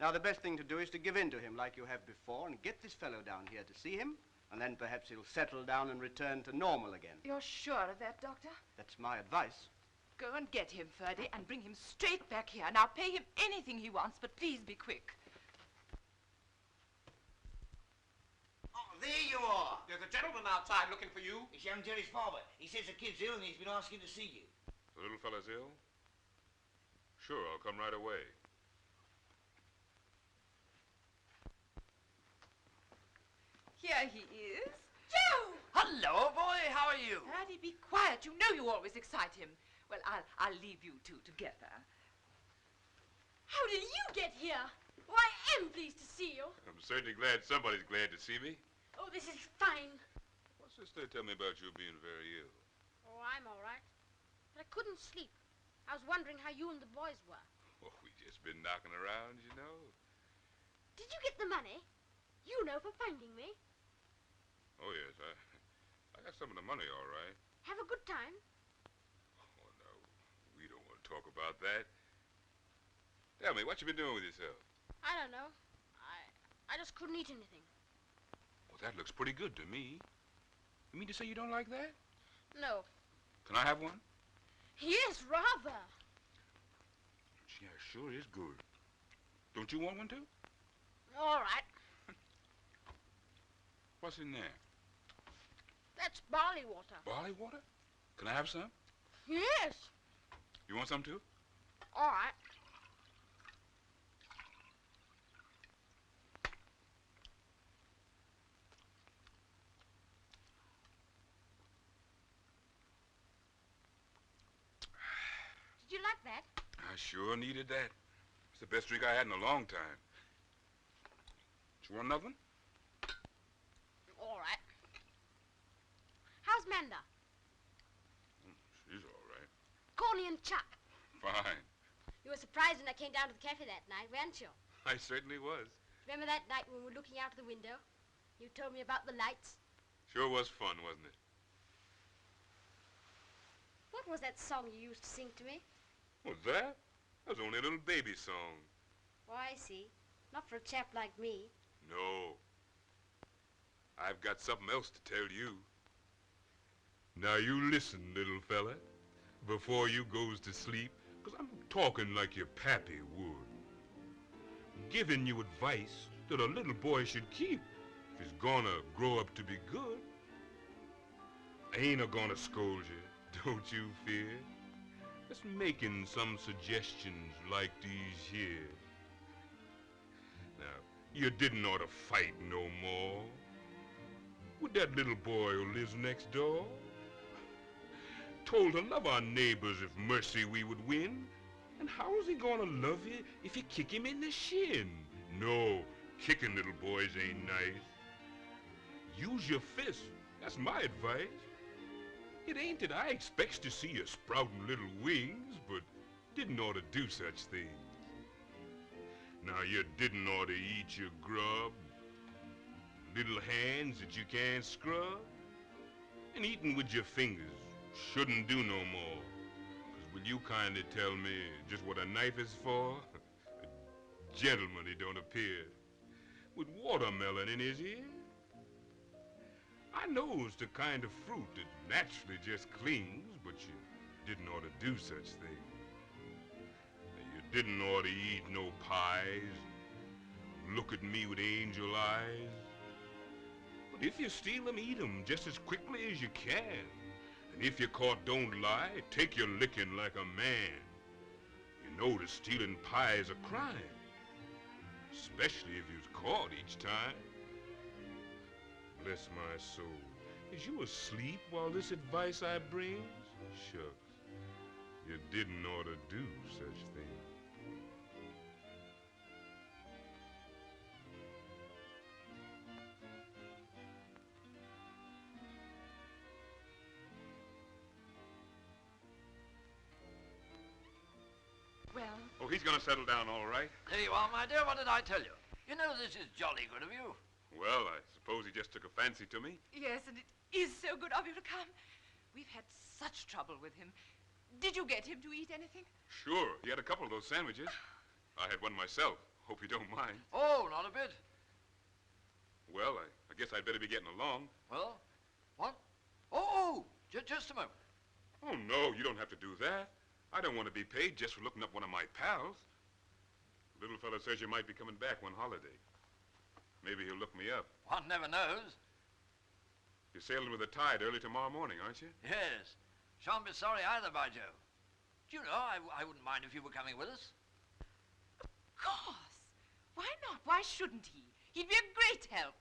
Now, the best thing to do is to give in to him like you have before and get this fellow down here to see him, and then perhaps he'll settle down and return to normal again. You're sure of that, Doctor? That's my advice. Go and get him, Ferdy, and bring him straight back here. Now, pay him anything he wants, but please be quick. Oh, there you are. There's a gentleman outside looking for you. It's young Jerry's father. He says the kid's ill and he's been asking to see you. The little fella's ill? Sure, I'll come right away. Here he is. Joe! Hello, boy. How are you? Ferdy, be quiet. You know you always excite him. Well, I'll leave you two together. How did you get here? Oh, I am pleased to see you. I'm certainly glad somebody's glad to see me. Oh, this is fine. What's this they tell me about you being very ill? Oh, I'm all right. But I couldn't sleep. I was wondering how you and the boys were. Oh, we just been knocking around, you know. Did you get the money? You know, for finding me. Oh, yes, I got some of the money, all right. Have a good time. Oh, no, we don't want to talk about that. Tell me, what you been doing with yourself? I don't know. I just couldn't eat anything. Well, that looks pretty good to me. You mean to say you don't like that? No. Can I have one? Yes, rather. Yeah, sure is good. Don't you want one, too? All right. What's in there? That's barley water. Barley water? Can I have some? Yes. You want some, too? All right. Did you like that? I sure needed that. It's the best drink I had in a long time. You want another one? All right. How's Manda? She's all right. Corny and Chuck. Fine. You were surprised when I came down to the cafe that night, weren't you? I certainly was. Remember that night when we were looking out the window? You told me about the lights. Sure was fun, wasn't it? What was that song you used to sing to me? What's that? That was only a little baby song. Oh, I see. Not for a chap like me. No. I've got something else to tell you. Now you listen, little fella, before you goes to sleep, 'cause I'm talking like your pappy would. Giving you advice that a little boy should keep if he's gonna grow up to be good. I ain't a-gonna scold you, don't you fear. Just making some suggestions like these here. Now, you didn't ought to fight no more with that little boy who lives next door. Told to love our neighbors if mercy we would win. And how's he gonna love you if you kick him in the shin? No, kicking little boys ain't nice. Use your fist, that's my advice. It ain't that I expects to see you sprouting little wings, but didn't ought to do such things. Now you didn't ought to eat your grub, little hands that you can't scrub, and eating with your fingers shouldn't do no more. 'Cause will you kindly tell me just what a knife is for? A gentleman he don't appear, with watermelon in his ear. I knows the kind of fruit that naturally just clings, but you didn't ought to do such things. You didn't ought to eat no pies, look at me with angel eyes. But if you steal 'em, eat 'em just as quickly as you can. And if you're caught, don't lie, take your licking like a man. You know that stealing pie is a crime, especially if you's caught each time. Bless my soul, is you asleep while this advice I brings? Shucks, you didn't ought to do such things. Well? Oh, he's gonna settle down all right. There you are, my dear. What did I tell you? You know this is jolly good of you. Well, I suppose he just took a fancy to me. Yes, and it is so good of you to come. We've had such trouble with him. Did you get him to eat anything? Sure, he had a couple of those sandwiches. I had one myself. Hope you don't mind. Oh, not a bit. Well, I guess I'd better be getting along. Well, what? Oh, just a moment. Oh, no, you don't have to do that. I don't want to be paid just for looking up one of my pals. The little fella says you might be coming back one holiday. Maybe he'll look me up. One never knows. You're sailing with the tide early tomorrow morning, aren't you? Yes. Shan't be sorry either, by Joe. Do you know, I wouldn't mind if you were coming with us. Of course. Why not? Why shouldn't he? He'd be a great help.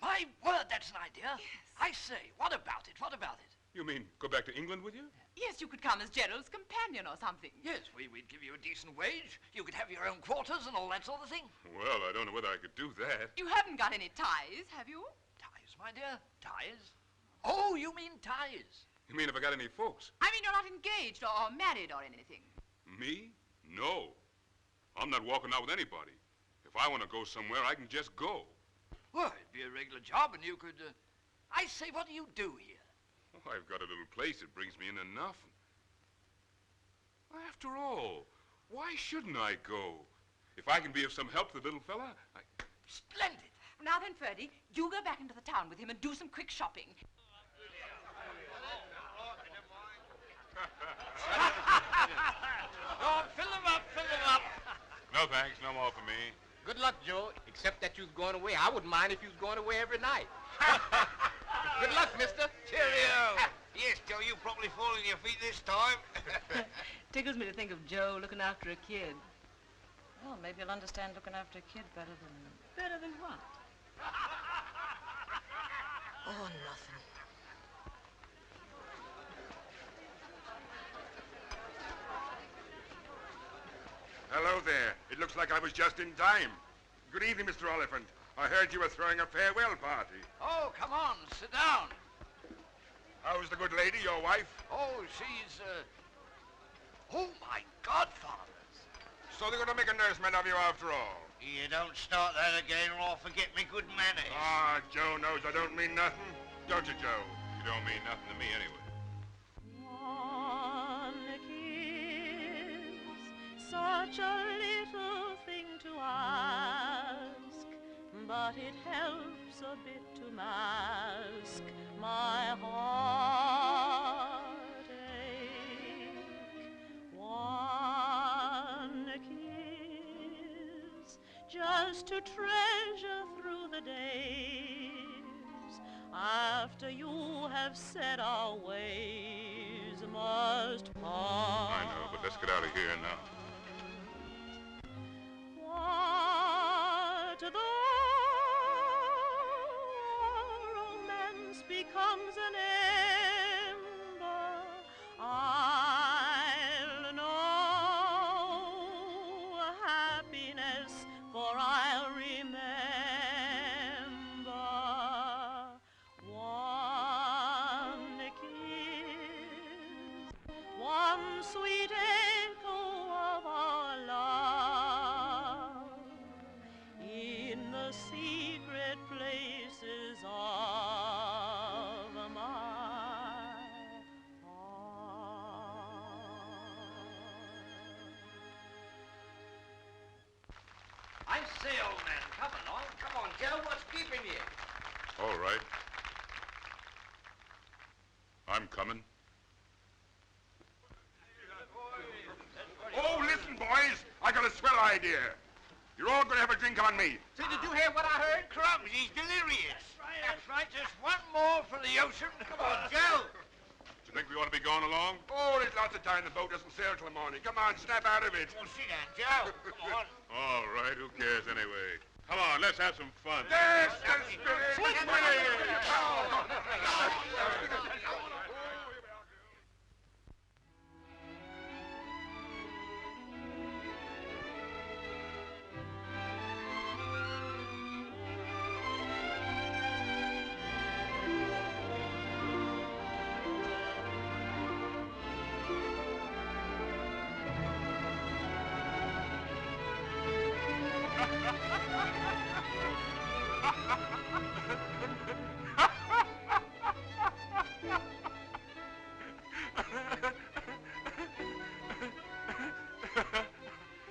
My word, that's an idea. Yes. I say, what about it? What about it? You mean go back to England with you? Yes, you could come as Gerald's companion or something. Yes, we'd give you a decent wage. You could have your own quarters and all that sort of thing. Well, I don't know whether I could do that. You haven't got any ties, have you? Ties, my dear? Ties? Oh, you mean ties? You mean if I got any folks? I mean you're not engaged or married or anything. Me? No. I'm not walking out with anybody. If I want to go somewhere, I can just go. Well, it'd be a regular job and you could... I say, what do you do here? Oh, I've got a little place that brings me in enough. After all, why shouldn't I go? If I can be of some help to the little fella, I... Splendid! Now then, Ferdy, you go back into the town with him and do some quick shopping. Oh, fill him up, fill him up. No thanks, no more for me. Good luck, Joe, except that you's going away. I wouldn't mind if you was going away every night. Good luck, mister. Cheerio. Yes, Joe, you probably fall on your feet this time. Tickles me to think of Joe looking after a kid. Well, maybe you'll understand looking after a kid better than... Better than what? Oh, nothing. Hello there. It looks like I was just in time. Good evening, Mr. Oliphant. I heard you were throwing a farewell party. Oh, come on, sit down. How's the good lady, your wife? Oh, she's, Oh, my godfathers. So they're going to make a nursemaid of you after all? You don't start that again or I'll forget me good manners. Ah, Joe knows I don't mean nothing. Don't you, Joe? You don't mean nothing to me anyway. One kiss, such a little thing to ask, but it helps a bit to mask my heartache. One kiss, just to treasure through the days, after you have said our ways must part. I know, but let's get out of here now. What though romance becomes an ember, I'll know happiness, for I'll remember. One kiss, one sweet echo of our love in the secret places of my I say, old man, come along. Come on, Joe. What's keeping you? All right. I'm coming. Oh, listen, boys. I got a swell idea. You're all going to have a drink on me. Say, did you hear what I heard? Crumbs, he's delirious. That's right. Just one more for the ocean. Come on, Joe. Do you think we ought to be going along? Oh, there's lots of time. The boat doesn't sail till the morning. Come on, snap out of it. Well, sit down, Joe. Come on. All right, who cares anyway? Come on, let's have some fun. Yes, the spirit.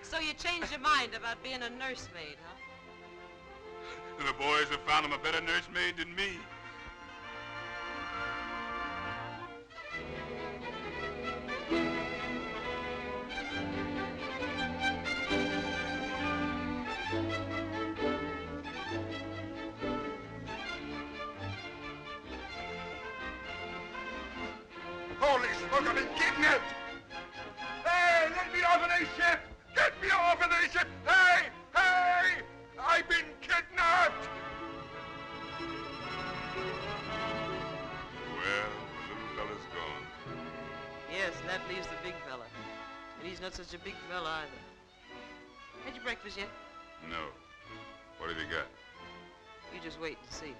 So you changed your mind about being a nursemaid, huh? The boys have found him a better nursemaid than me. Holy smoke, I've been kidnapped! Hey, let me off of this ship! Get me off of this ship! Hey! Hey! I've been kidnapped! Well, the little fella's gone. Yes, and that leaves the big fella. And he's not such a big fella either. Had your breakfast yet? No. What have you got? You just wait and see.